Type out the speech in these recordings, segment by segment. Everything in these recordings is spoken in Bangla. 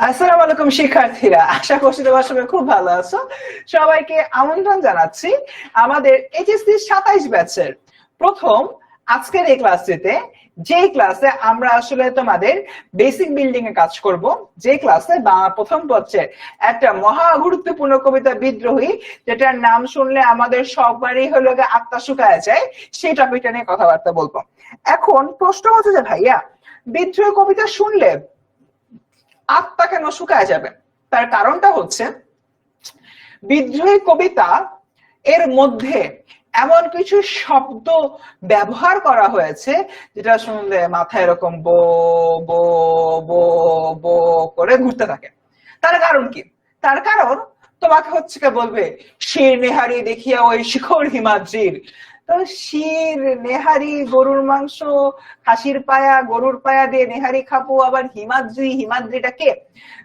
আসসালামু আলাইকুম শিক্ষার্থীরা, আশা করছি তোমার সবাই খুব ভালো আছো। সবাইকে আমন্ত্রণ জানাচ্ছি আমাদের এইচএসসি 27 ব্যাচের প্রথম আজকের এই ক্লাসটিতে, যে ক্লাসে আমরা আসলে তোমাদের বেসিক বিল্ডিং এ কাজ করব, যে ক্লাসে বাংলা প্রথম পত্রের একটা মহা গুরুত্বপূর্ণ কবিতা বিদ্রোহী, যেটার নাম শুনলে আমাদের সবারই হলো আত্মা শুকায় যায়, সেই টপিকটা নিয়ে কথাবার্তা বলবো। এখন প্রশ্ন হচ্ছে যে ভাইয়া, বিদ্রোহী কবিতা শুনলে আত্মা কেন শুকায় যাবে? তার কারণটা হচ্ছে বিদ্রোহী কবিতা এর মধ্যে এমন কিছু শব্দ ব্যবহার করা হয়েছে যেটা শুনলে মাথায় এরকম বো বো বো বো করে ঘুরতে থাকে। তার কারণ কি? তার কারণ তোমাকে হচ্ছে কে বলবে শির নেহারি দেখিয়া ওই শিখর হিমাদ্রির। তো শির নেহারি, গরুর মাংস, খাসির পায়া, গরুর পায়া দিয়ে নেহারি খাবো, আবার হিমাদ্রি, হিমাদ্রিটা কে?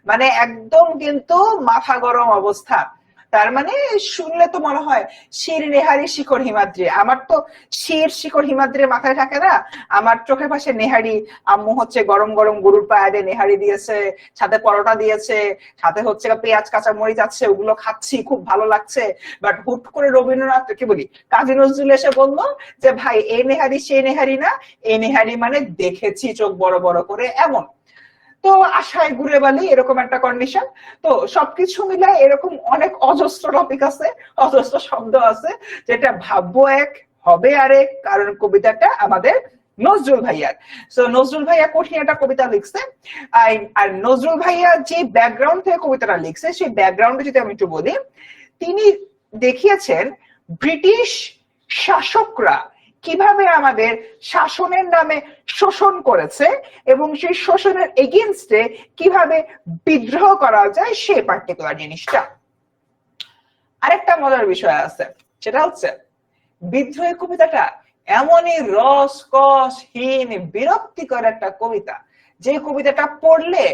মানে একদম কিন্তু মাথা গরম অবস্থা। তার মানে শুনলে তো মনে হয় শির নেহারি শিখর হিমাদ্রি। আমার তো শির শিখর হিমাদ্রি মাথায় থাকে না, আমার চোখের পাশে নেহারি। আম্মু হচ্ছে গরম গরম গরুর পায়া দিয়ে নেহারি দিয়েছে, সাথে পরোটা দিয়েছে, সাথে হচ্ছে পেঁয়াজ কাঁচা মরিচ আছে, ওগুলো খাচ্ছি, খুব ভালো লাগছে। বাট হুট করে রবীন্দ্রনাথ কি বলি কাজী নজরুল এসে বললো যে ভাই এই নেহারি সেই নেহারি না, এই নেহারি মানে দেখেছি চোখ বড় বড় করে এমন। তো আশায় ঘুরে বালি এরকম একটা কন্ডিশন। তো সবকিছু মিলে এরকম অনেক অজস্র টপিক আছে, অজস্র শব্দ আছে, যেটা ভাববো এক, হবে আরেক, কারণ কবিতাটা আমাদের নজরুল ভাইয়ার। তো নজরুল ভাইয়া কঠিন একটা কবিতা লিখছে। আর নজরুল ভাইয়া যে ব্যাকগ্রাউন্ড থেকে কবিতাটা লিখছে, সেই ব্যাকগ্রাউন্ডে যদি আমি একটু বলি, তিনি দেখিয়েছেন ব্রিটিশ শাসকরা কিভাবে আমাদের শাসনের নামে শোষণ করেছে এবং সেই শোষণের এগেইনস্টে কিভাবে বিদ্রোহ করা যায়, সেই পার্টিকুলার জিনিসটা। আরেকটা মজার বিষয় আছে, সেটা হচ্ছে বিদ্রোহী কবিতাটা এমনই রসকসহীন বিরক্তিকর একটা কবিতা, যে কবিতাটা পড়লে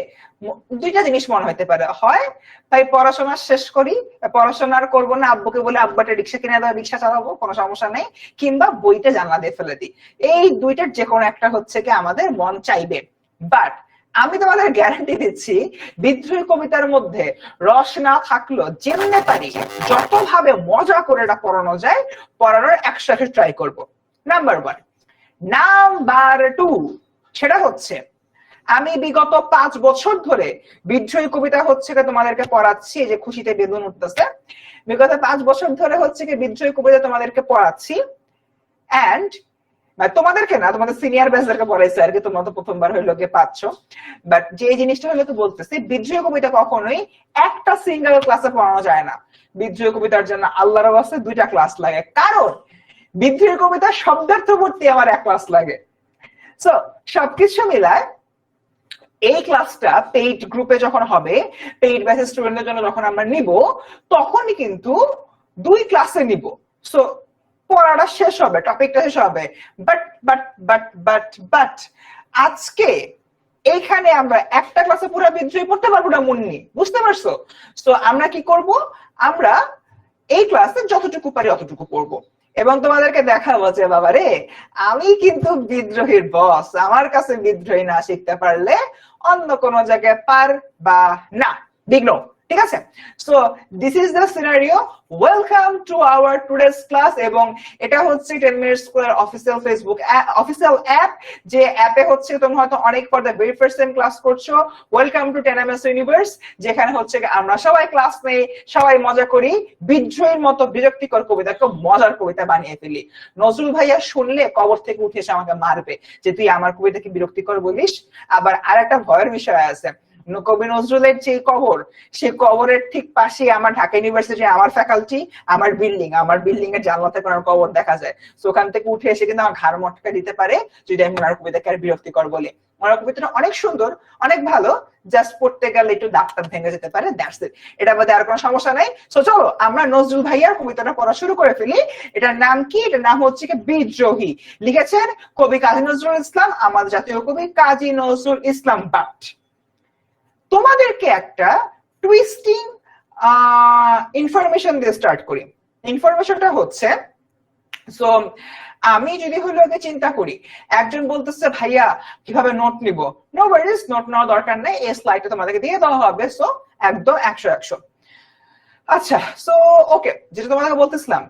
দুইটা জিনিস মনে হইতে পারে, হয় তাই পড়াশোনা শেষ করি, পড়াশোনা আর করবো না, আব্বুকে বলে আব্বাটা রিক্সা কিনে দেওয়া, রিক্সা চালাবো, কোনো সমস্যা নেই, কিংবা বইটা জানলা দিয়ে ফেলে দিই। এই দুইটার যে কোনো একটা হচ্ছে কি আমাদের মন চাইবে। বাট আমি তোমাদের গ্যারান্টি দিচ্ছি, বিদ্রোহী কবিতার মধ্যে রস না থাকলেও যেমনে পারি যতভাবে মজা করে এটা পড়ানো যায় পড়ানোর 100 ট্রাই করব। নাম্বার 1, নাম্বার 2, সেটা হচ্ছে আমি বিগত 5 বছর ধরে বিদ্রোহী কবিতা হচ্ছে তোমাদেরকে পড়াচ্ছি, যে খুশিতে বেদুন উঠতেছে। বিগত 5 বছর ধরে হচ্ছে কি বিদ্রোহী কবিতা তোমাদেরকে পড়াচ্ছি, এন্ড তোমাদেরকে না, তোমাদের সিনিয়র ব্যাচদেরকে পড়াইছে আর কি, তোমরা তো প্রথমবার হইলো গিয়ে পাচ্ছ। বাট যে জিনিসটা হলো তো বলতেছি, বিদ্রোহী কবিতা কখনোই একটা সিঙ্গেল ক্লাসে পড়ানো যায় না। বিদ্রোহী কবিতার জন্য আল্লাহর ওয়াস্তে 2টা ক্লাস লাগে, কারণ বিদ্রোহী কবিতা শব্দার্থ ভর্তি আমার 1 ক্লাস লাগে। সো সবকিছু মিলায় এই ক্লাসটা পেইড গ্রুপে যখন হবে, পেইড ব্যাচের স্টুডেন্টদের জন্য যখন আমরা নিব, তখনই কিন্তু 2 ক্লাসে নিব। সো পড়াটা শেষ হবে, টপিকটা শেষ হবে। But but but but but আজকে এইখানে আমরা একটা ক্লাসে পুরো বিদ্রোহী পড়তে পারবো না মুন্নি, বুঝতে পারছো? তো আমরা কি করব, আমরা এই ক্লাসে যতটুকু পারি অতটুকু পড়বো এবং তোমাদেরকে দেখাবো যে বাবা রে, আমি কিন্তু বিদ্রোহীর বস, আমার কাছে বিদ্রোহী না শিখতে পারলে অন্য কোনো জায়গায় পারবা না। বিঘ্ন, ঠিক আছে? So this is the scenario. Welcome to our today's class. এবং এটা হচ্ছে 10 minute square official Facebook official app, যে অ্যাপে হচ্ছে তোমরা হয়তো অনেক পর the very first time class করছো। ওয়েলকাম টু 10ms ইউনিভার্স, যেখানে হচ্ছে আমরা সবাই ক্লাস নেই, সবাই মজা করি, বিদ্রোহীর মতো বিরক্তিকর কবিতাকে মজার কবিতা বানিয়ে ফেলি। নজরুল ভাইয়া শুনলে কবর থেকে উঠে এসে আমাকে মারবে যে তুই আমার কবিতাকে বিরক্তিকর বলিস। আবার আর একটা ভয়ের বিষয় আছে, কবি নজরুলের যে কবর, সেই কবরের ঠিক পাশে আমার ঢাকা ইউনিভার্সিটি, আমার ফ্যাকাল্টি, আমার বিল্ডিং এর জানলা থেকে ওনার কবর দেখা যায়। তো ওখান থেকে উঠে এসে কিন্তু আমার ঘাড় মটকা দিতে পারে যদি আমি ওনার কবিতাকে আর বিরক্তিকর বলি। ওনার কবিতাটা অনেক সুন্দর, অনেক ভালো, জাস্ট পড়তে গেলে একটু দাঁতটা ভেঙে যেতে পারে, দ্যাটস ইট। এটা মধ্যে আর কোনো সমস্যা নাই। সো চলো আমরা নজরুল ভাইয়ার কবিতাটা পড়া শুরু করে ফেলি। এটার নাম কি? এটার নাম হচ্ছে কি বিদ্রোহী। লিখেছেন কবি কাজী নজরুল ইসলাম, আমাদের জাতীয় কবি কাজী নজরুল ইসলাম। বাট তোমাদেরকে একটা টুইস্টিং ইনফরমেশন দিয়ে স্টার্ট করি। ইনফরমেশনটা হচ্ছে, সো আমি যদি হলো চিন্তা করি, একজন বলতেছে ভাইয়া কিভাবে নোট নিব, নো ওয়ারিজ, নোট নেওয়ার দরকার নেই, এই স্লাইডটা তোমাদেরকে দিয়ে দেওয়া হবে, সো একদম 100 আচ্ছা, সো ওকে, যেটা তোমাদেরকে বলতেছিলাম,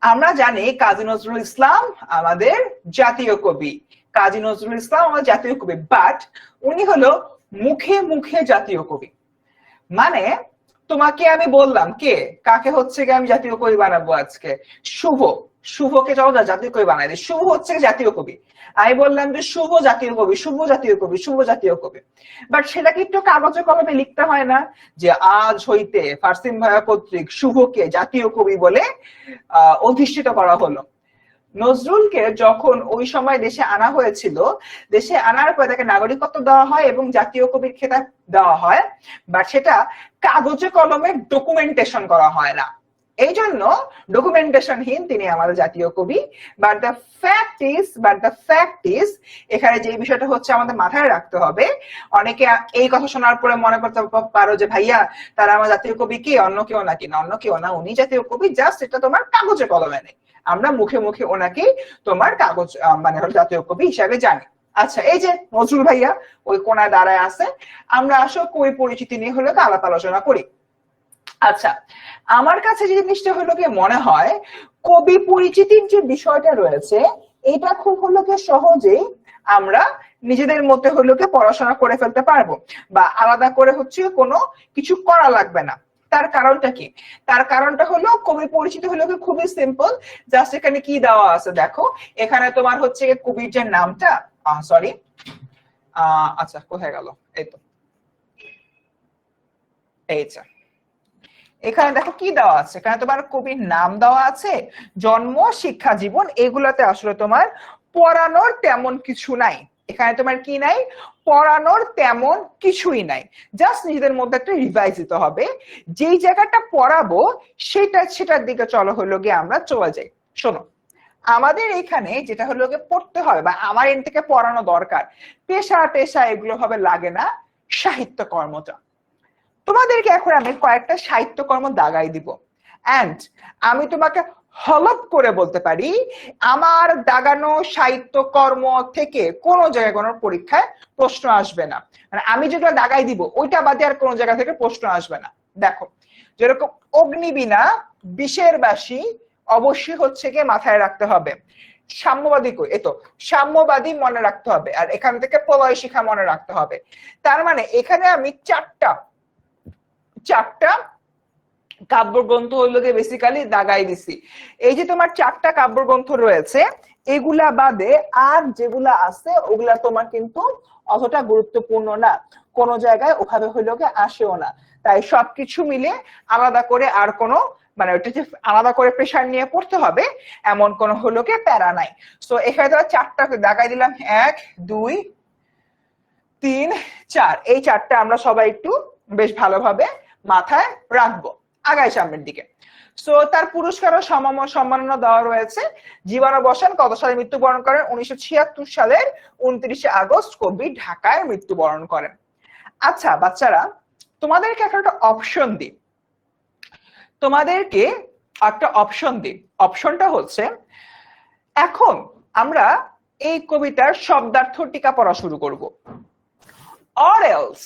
আমরা জানি কাজী নজরুল ইসলাম আমাদের জাতীয় কবি, কাজী নজরুল ইসলাম আমাদের জাতীয় কবি, বাট উনি হলো মুখে মুখে জাতীয় কবি। মানে তোমাকে আমি বললাম কে কাকে হচ্ছে আমি জাতীয় কবি বানাবো আজকে, শুভ, শুভকে চলো জাতীয় কবি বানাই দিই, শুভ হচ্ছে জাতীয় কবি, আমি বললাম যে শুভ জাতীয় কবি, শুভ জাতীয় কবি, শুভ জাতীয় কবি, বাট সেটাকে একটু কাগজে কলমে লিখতে হয় না, যে আজ হইতে ফারসিন ভাইয়া কর্তৃক শুভকে জাতীয় কবি বলে অধিষ্ঠিত করা হলো। নজরুলকে যখন ওই সময় দেশে আনা হয়েছিল, দেশে আনার পর তাকে নাগরিকত্ব দেওয়া হয় এবং জাতীয় কবির খেতাব দেওয়া হয়, বাট সেটা কাগজে কলমে ডকুমেন্টেশন করা হয় না, এই জন্য ডকুমেন্টেশনহীন তিনি আমাদের জাতীয় কবি। বাট দ্য ফ্যাক্ট ইজ এখানে যে বিষয়টা হচ্ছে আমাদের মাথায় রাখতে হবে, অনেকে এই কথা শোনার পরে মনে করতে পারো যে ভাইয়া তারা আমার জাতীয় কবি কি, অন্য কেউ নাকি, না অন্য কেউ না, উনি জাতীয় কবি, জাস্ট এটা তোমার কাগজে কলমে নেই, আমরা মুখে মুখে ওনাকে তোমার কাগজ মানে জাতীয় কবি হিসাবে জানি। আচ্ছা, এই যে নজরুল ভাইয়া ওই কোনায় দাঁড়ায় আছে, আমরা আসো কবি পরিচিতি নিয়ে হলো আলাপ আলোচনা করি। আচ্ছা, আমার কাছে যে জিনিসটা হলো কি মনে হয়, কবি পরিচিতির যে বিষয়টা রয়েছে এটা খুব হলো কি সহজেই আমরা নিজেদের মধ্যে হলো কি পড়াশোনা করে ফেলতে পারবো, বা আলাদা করে হচ্ছে কোনো কিছু করা লাগবে না। তার কারণটা কি? তার কারণটা হলো কবি পরিচিতি হলো কি খুবই সিম্পল, জাস্ট এখানে কি দেওয়া আছে দেখো, এখানে তোমার হচ্ছে কবির যে নামটা, সরি আচ্ছা কোথায় গেল, এই তো এইটা, এখানে দেখো কি দেওয়া আছে, এখানে তোমার কবির নাম দেওয়া আছে, জন্ম, শিক্ষা জীবন, এগুলাতে আসলে তোমার পড়ানোর তেমন কিছু নাই, এখানে তোমার কি নাই, পড়ানোর তেমন কিছুই নাই, জাস্ট নিজেদের মধ্যে একটা রিভাইজ দিতে হবে, যেই জায়গাটা পড়াবো সেটার দিকে চলো হলো গিয়ে আমরা চলে যাই। শোনো, আমাদের এখানে যেটা হলো গিয়ে পড়তে হবে বা আমার এর থেকে পড়ানো দরকার, পেশা টেশা এগুলো হবে লাগে না, সাহিত্য কর্মটা। তোমাদেরকে এখন আমি কয়েকটা সাহিত্যকর্ম দাগাই দিব, এন্ড আমি তোমাকে হলপ করে বলতে পারি আমার দাগানো সাহিত্যকর্ম থেকে কোন জায়গায় কোনো পরীক্ষায় প্রশ্ন আসবে না, মানে আমি যেটা দাগাই দিব ওইটা বাদে আর কোন জায়গা থেকে প্রশ্ন আসবে না। দেখো, যেরকম অগ্নিবীণা, বিষের বাসী, অবশ্যই হচ্ছে গিয়ে মাথায় রাখতে হবে। সাম্যবাদী কই, এতো সাম্যবাদী মনে রাখতে হবে, আর এখান থেকে প্রলয় শিখা মনে রাখতে হবে। তার মানে এখানে আমি চারটা কাব্যগ্রন্থ হইলো গিয়ে বেসিক্যালি দাগাই দিছি। এই যে তোমার চারটা কাব্যগ্রন্থ রয়েছে, এগুলা বাদে আর যেগুলা আছে ওগুলা তোমার কিন্তু অতটা গুরুত্বপূর্ণ না, কোন জায়গায় ওভাবে হইলো গিয়ে আসেও না, তাই সবকিছু মিলে আলাদা করে আর কোনো মানে ওটা যে আলাদা করে প্রেশার নিয়ে পড়তে হবে এমন কোন হলো গিয়ে প্যারা নাই। সো এখানে তো চারটা দাগাই দিলাম, 1 2 3 4, এই চারটা আমরা সবাই একটু বেশ ভালোভাবে মাথায় রাখবো, আগাই সামনের দিকে। সো তার পুরস্কার ও সম্মাননা দেওয়া রয়েছে। জীবন বসান কত সালে মৃত্যুবরণ করেন? 1976 সালের 29শে আগস্ট কবি ঢাকায় মৃত্যুবরণ করেন। আচ্ছা বাচ্চারা, তোমাদেরকে একটা অপশন দিই, অপশনটা হচ্ছে, এখন আমরা এই কবিতার শব্দার্থ টিকা পড়া শুরু করব, অর এলস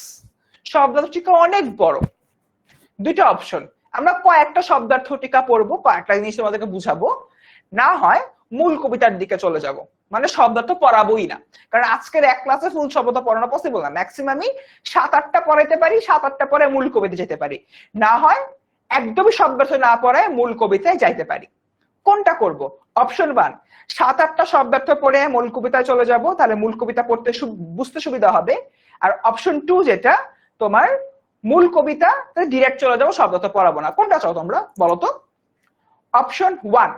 শব্দার্থ টিকা অনেক বড়, দুইটা অপশন, আমরা কয়েকটা শব্দার্থ টিকা পড়বো, কয়েকটা জিনিস তোমাদেরকে বুঝাবো, না হয় মূল কবিতার দিকে চলে যাব, মানে শব্দার্থ পড়াবোই না, কারণ আজকের এক ক্লাসে ফুল শব্দ পড়ানো পসিবল না, ম্যাক্সিমামই 7-8টা পড়াইতে পারি, 7-8টা পরে মূল কবিতা যেতে পারি, না হয় একদমই শব্দার্থ না পড়ায় মূল কবিতায় যাইতে পারি। কোনটা করব? অপশন 1, 7-8টা শব্দার্থ পড়ে মূল কবিতায় চলে যাব, তাহলে মূল কবিতা পড়তে বুঝতে সুবিধা হবে। আর অপশন 2 যেটা তোমার মূল কবিতা ডিরেক্ট চলে যাবো, শব্দার্থ পড়াবো না, কোনটা চাও তোমরা বলো তো? অপশন 1,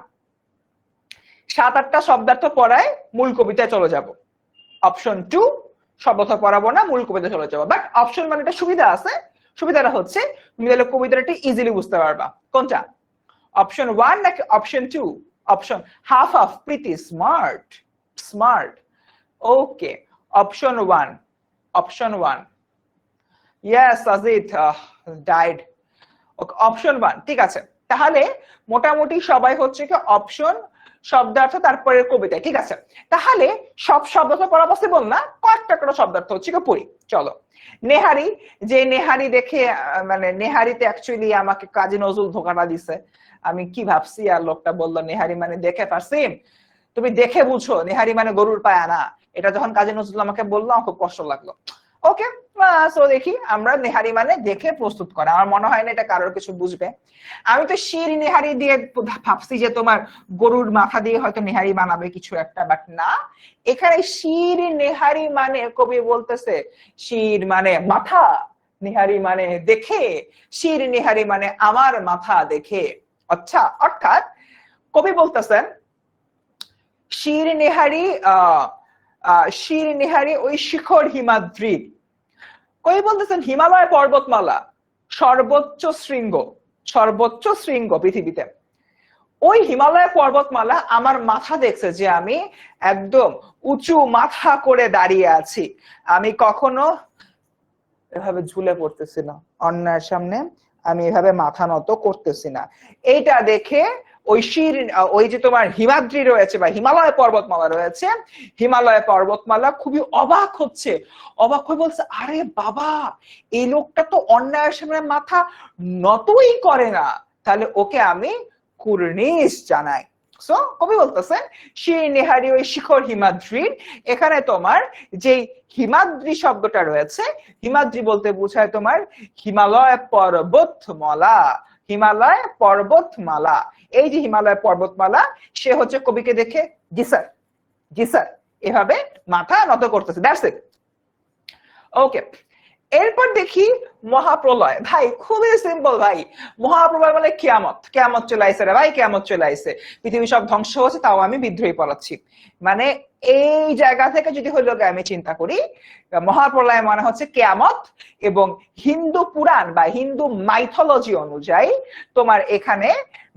7-8টা শব্দার্থ পড়ায় মূল কবিতায় চলে যাব। অপশন 2, শব্দার্থ পড়াবো না, মূল কবিতায় চলে যাবো। বাট অপশন মানে একটা সুবিধা আছে, সুবিধাটা হচ্ছে তুমি তাহলে কবিতাটা ইজিলি বুঝতে পারবা। কোনটা? অপশন 1 নাকি option 2? Option half, pretty smart. Okay, option 1, yes Ajit died. Okay, option 1 ঠিক আছে, তাহলে মোটামুটি সবাই হচ্ছে কি অপশন শব্দার্থ তারপরে কবিতা, ঠিক আছে? তাহলে সব শব্দার্থ পড়া পসিবল না, কয়েকটা করে শব্দার্থ হচ্ছে কি পড়ি, চলো। নেহারি, যে নেহারি দেখে মানে নেহারিতে অ্যাকচুয়ালি আমাকে কাজী নজরুল ধোকাটা দিছে। আমি কি ভাবছি, আর লোকটা বললো নেহারি মানে দেখে পারছি, তুমি দেখে বুঝো নেহারি মানে গরুর পায়া না। এটা যখন কাজী নজরুল আমাকে বললো আমার খুব কষ্ট লাগলো। ওকে, সো দেখি আমরা নেহারি মানে দেখে প্রস্তুত করা, আমার মনে হয় না এটা কারোর কিছু বুঝবে। আমি তো শির নেহারি দিয়ে ভাবছি যে তোমার গরুর মাথা দিয়ে হয়তো নেহারি বানাবে কিছু একটা, বাট না, এখানে শির নেহারি মানে কবি বলতেছে শির মানে মাথা, নেহারি মানে দেখে, শির নেহারি মানে আমার মাথা দেখে। আচ্ছা, অর্থাৎ কবি বলতেছেন শির নেহারি শির নেহারি ওই শিখর হিমাদ্রি। কবি বলতেছেন হিমালয় পর্বতমালা সর্বোচ্চ শৃঙ্গ, সর্বোচ্চ শৃঙ্গ পৃথিবীতে। ওই হিমালয় পর্বতমালা আমার মাথা দেখছে যে আমি একদম উঁচু মাথা করে দাঁড়িয়ে আছি, আমি কখনো এভাবে ঝুলে পড়তেছি না অন্যায়ের সামনে, আমি এভাবে মাথা নত করতেছি না। এইটা দেখে ওই শির ওই যে তোমার হিমাদ্রি রয়েছে বা হিমালয় পর্বতমালা রয়েছে, হিমালয় পর্বতমালা খুবই অবাক হচ্ছে, অবাক হয়ে বলছে আরে বাবা, এই লোকটা তো অন্যায়ের সামনে মাথা নতই করে না, তাহলে ওকে আমি কুর্নিশ জানাই। সো কবি বলতেছেন শির নেহারি ওই শিখর হিমাদ্রি। এখানে তোমার যে হিমাদ্রি শব্দটা রয়েছে, হিমাদ্রি বলতে বোঝায় তোমার হিমালয় পর্বতমালা, হিমালয় পর্বতমালা। এই যে হিমালয় পর্বতমালা, সে হচ্ছে কবিকে দেখে জি স্যার, জি স্যার এভাবে মাথা নত করতেছে, দ্যাটস ইট। ওকে, এরপর দেখি মহাপ্রলয়। ভাই খুবই সিম্পল ভাই, মহাপ্রলয় মানে কিয়ামত, কিয়ামত চলে আইছে রে ভাই, কিয়ামত চলে আইছে, পৃথিবী সব ধ্বংস হচ্ছে, তাও আমি বিদ্রোহী পড়াচ্ছি। মানে এই জায়গা থেকে যদি হইলো আমি চিন্তা করি, মহাপ্রলয় মানে হচ্ছে কিয়ামত। এবং হিন্দু পুরাণ বা হিন্দু মাইথোলজি অনুযায়ী তোমার এখানে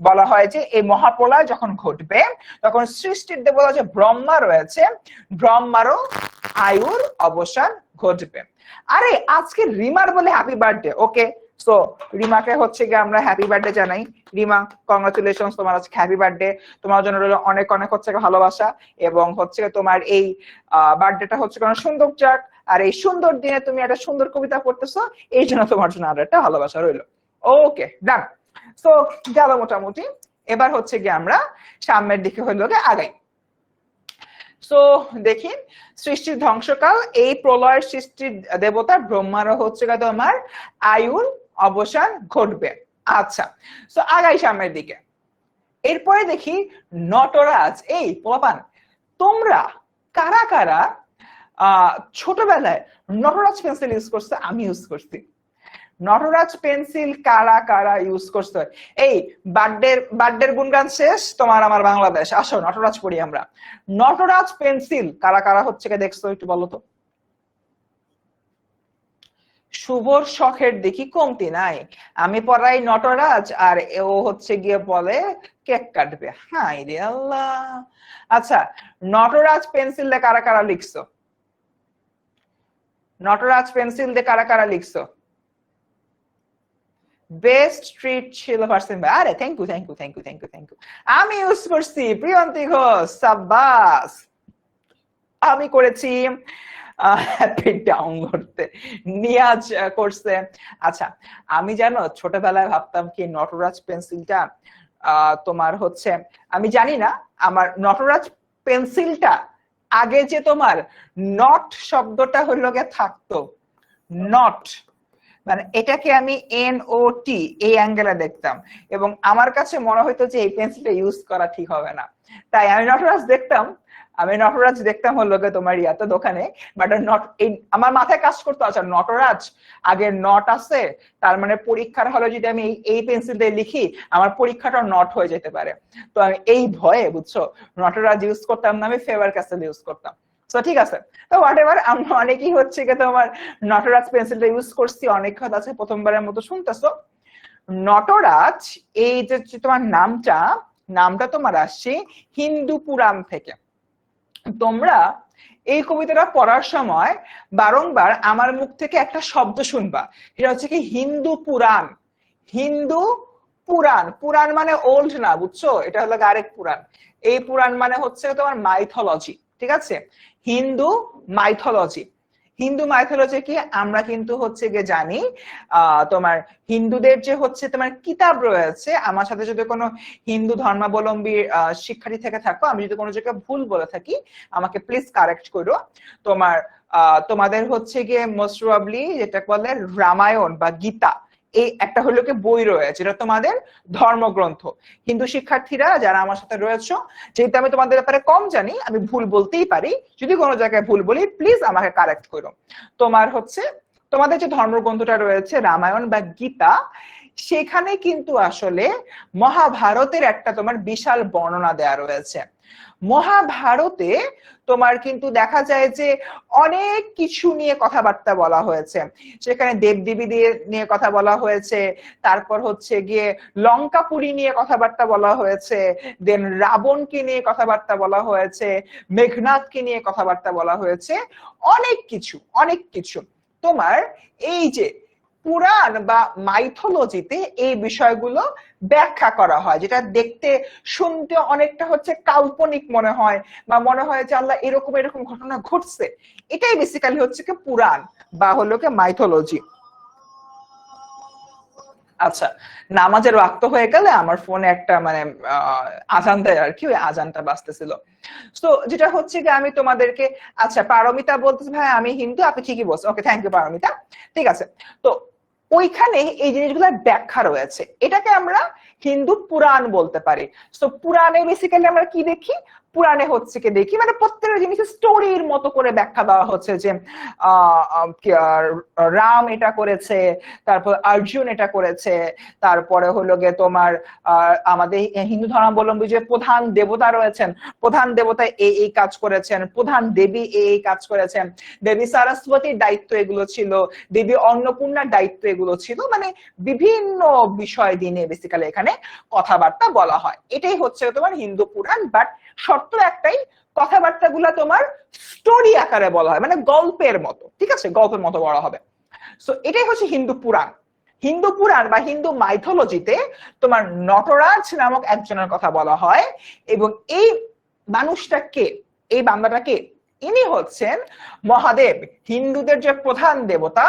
বলা হয় যে এই মহাপ্রলয় যখন ঘটবে তখন সৃষ্টির দেবতা যে ব্রহ্মা রয়েছে, ব্রহ্মারও আয়ুর অবসান ঘটবে। আরে আজকে রিমার বলে হ্যাপি বার্থডে, ওকে, সো রিমাকে হচ্ছে গিয়ে আমরা হ্যাপি বার্থডে জানাই। রিমা কংগ্রাচুলেশন, তোমার আজকে হ্যাপি বার্থডে, তোমার জন্য রইল অনেক অনেক হচ্ছে ভালোবাসা, এবং হচ্ছে তোমার এই বার্থডেটা হচ্ছে কোনো সুন্দর যাক, আর এই সুন্দর দিনে তুমি একটা সুন্দর কবিতা পড়তেছো, এই জন্য তোমার জন্য আরো একটা ভালোবাসা রইল। ওকে ডান, সো গেল মোটামুটি। এবার হচ্ছে গিয়ে আমরা সামনের দিকে হইলো আগাই। সো দেখি সৃষ্টির ধ্বংসকাল, এই প্রলয়ের সৃষ্টির দেবতা ব্রহ্মারও হচ্ছে তোমার আয়ুর অবসান ঘটবে। আচ্ছা, সো আগাই সামনের দিকে। এরপরে দেখি নটরাজ। এই পোলাপান, তোমরা কারা কারা ছোটবেলায় নটরাজ পেন্সিল ইউজ করছে? আমি ইউজ করছি। নটরাজ পেন্সিল কারা কারা ইউজ করছে? এই বার্থডের গুণগান শেষ, তোমার আমার বাংলাদেশ, আসো নটরাজ পড়ি আমরা। নটরাজ পেন্সিল কারা কারা হচ্ছে দেখছো একটু বলো তো। শুভর শখের দেখি কমতি নাই, আমি পড়াই নটরাজ আর ও হচ্ছে গিয়ে বলে কেক কাটবে। হাই রে আল্লাহ। আচ্ছা, নটরাজ পেন্সিল দিয়ে কারা কারা লিখছো? নটরাজ পেন্সিল দিয়ে কারা কারা লিখছো? বেস্ট ট্রিট ছিল পারসেন ভাই, আরে thank you thank you thank you thank you thank you. আমি ইউজ করছি প্রিয়ন্তী ঘোষ, সাব্বাস। আমি করেছি হ্যাপি ডাউন করতে, নিয়াজ করছে। আচ্ছা, আমি জানো ছোটবেলায় ভাবতাম কি নটরাজ পেন্সিলটা তোমার হচ্ছে, আমি জানি না, আমার নটরাজ পেন্সিলটা আগে যে তোমার নট শব্দটা হইলো গে থাকতো, নট মানে এটাকে আমি NOT এই অ্যাঙ্গেলে দেখতাম, এবং আমার কাছে মনে হইতো যে এই পেন্সিলটা ইউজ করা ঠিক হবে না, তাই আমি নটরাজ দেখতাম হলো তোমার ইয়াতে দোকানে, বাট নট আমার মাথায় কাজ করতো আচ্ছা নটরাজ আগে নট আছে, তার মানে পরীক্ষার হলে যদি আমি এই পেন্সিল দিয়ে লিখি আমার পরীক্ষাটা নট হয়ে যেতে পারে। তো আমি এই ভয়ে বুঝছো নটরাজ ইউজ করতাম না, আমি ফেভার ক্যাসেল ইউজ করতাম। তো ঠিক আছে, তো হোয়াট এভার, আমরা অনেকেই হচ্ছে কি তোমার নটরাজ পেন্সিলটা ইউজ করছি, অনেক কথা আছে প্রথমবারের মতো শুনতেছো। নটরাজ এই যে তোমার নামটা তোমার আসছে হিন্দু পুরাণ থেকে। তোমরা এই কবিতাটা পড়ার সময় বারংবার আমার মুখ থেকে একটা শব্দ শুনবা, এটা হচ্ছে কি হিন্দু পুরাণ। হিন্দু পুরাণ, পুরাণ মানে ওল্ড না, বুঝছো? এটা হলো আরেক পুরাণ। এই পুরাণ মানে হচ্ছে তোমার মাইথোলজি, ঠিক আছে? হিন্দু মাইথোলজি। হিন্দু মাইথোলজি কি আমরা কিন্তু হচ্ছে গিয়ে জানি, তোমার হিন্দুদের যে হচ্ছে তোমার কিতাব রয়েছে। আমার সাথে যদি কোনো হিন্দু ধর্মাবলম্বী শিক্ষার্থী থেকে থাকো, আমি যদি কোনো জায়গায় ভুল বলে থাকি আমাকে প্লিজ কারেক্ট করো। তোমার তোমাদের হচ্ছে গিয়ে মোস্ট প্রবাবলি যেটা বলে রামায়ণ বা গীতা, এই একটা হলো কি বই রয়েছে, এটা তোমাদের ধর্মগ্রন্থ। হিন্দু শিক্ষার্থীরা যারা আমার সাথে রয়েছে, যেহেতু আমি তোমাদের ব্যাপারে কম জানি, আমি ভুল বলতেই পারি, যদি কোনো জায়গায় ভুল বলি প্লিজ আমাকে কারেক্ট করো। তোমার হচ্ছে তোমাদের যে ধর্মগ্রন্থটা রয়েছে রামায়ণ বা গীতা, সেখানে কিন্তু আসলে মহাভারতের একটা তোমার বিশাল বর্ণনা দেয়া রয়েছে। মহাভারতে তোমার কিন্তু দেখা যায় যে অনেক কিছু নিয়ে কথাবার্তা বলা হয়েছে। সেখানে দেবদেবীদের নিয়ে কথা বলা হয়েছে, তারপর হচ্ছে গিয়ে লঙ্কাপুরী নিয়ে কথাবার্তা বলা হয়েছে, দেন রাবণকে নিয়ে কথাবার্তা বলা হয়েছে, মেঘনাথকে নিয়ে কথাবার্তা বলা হয়েছে, অনেক কিছু অনেক কিছু। তোমার এই যে পুরাণ বা মাইথোলজিতে এই বিষয়গুলো ব্যাখ্যা করা হয়, যেটা দেখতে শুনতে অনেকটা হচ্ছে কাল্পনিক মনে হয়, বা মনে হয় যে আল্লাহ এরকম এরকম ঘটনা ঘটছে। এটাই বেসিক্যালি হচ্ছে কি পুরাণ বা হলো কি মাইথোলজি। আচ্ছা, নামাজের ওয়াক্ত হয়ে গেলে আমার ফোনে একটা মানে আজান দেয় আর কি, ওই আজানটা বাজতেছিল। তো যেটা হচ্ছে কি আমি তোমাদেরকে, আচ্ছা পারমিতা বলতেছে ভাই আমি হিন্দু, আপনি ঠিকই বলছেন, ওকে থ্যাংক ইউ পারমিতা। ঠিক আছে, তো ওইখানে এই জিনিসগুলোর ব্যাখ্যা রয়েছে, এটাকে আমরা হিন্দু পুরাণ বলতে পারি। তো পুরাণে বেসিক্যালি আমরা কি দেখি, পুরাণে হচ্ছে কি দেখি মানে প্রত্যেকটা জিনিসের স্টোরির মতো করে ব্যাখ্যা দেওয়া হচ্ছে যে রাম এটা করেছে, তারপর অর্জুন এটা করেছে, তারপরে হলো গিয়ে তোমার আমাদের হিন্দু ধর্মাবলম্বী যে প্রধান দেবতা রয়েছেন, প্রধান দেবতা এই এই কাজ করেছেন, প্রধান দেবী এই এই কাজ করেছেন, দেবী সরস্বতীর দায়িত্ব এগুলো ছিল, দেবী অন্নপূর্ণার দায়িত্ব এগুলো ছিল, মানে বিভিন্ন বিষয় দিনে বেসিক্যালি এখানে কথাবার্তা বলা হয়। এটাই হচ্ছে তোমার হিন্দু পুরাণ, বাট শর্ত একটাই, কথাবার্তা গুলা তোমার স্টোরি আকারে বলা হয়, মানে গল্পের মতো, ঠিক আছে, গল্পের মতো বলা হবে। সো এটাই হচ্ছে হিন্দু পুরাণ। হিন্দু পুরাণ বা হিন্দু মাইথোলজিতে তোমার নটরাজ নামক একজনের কথা বলা হয়, এবং এই মানুষটা কে, এই বান্দাটা কে, ইনি হচ্ছেন মহাদেব, হিন্দুদের যে প্রধান দেবতা।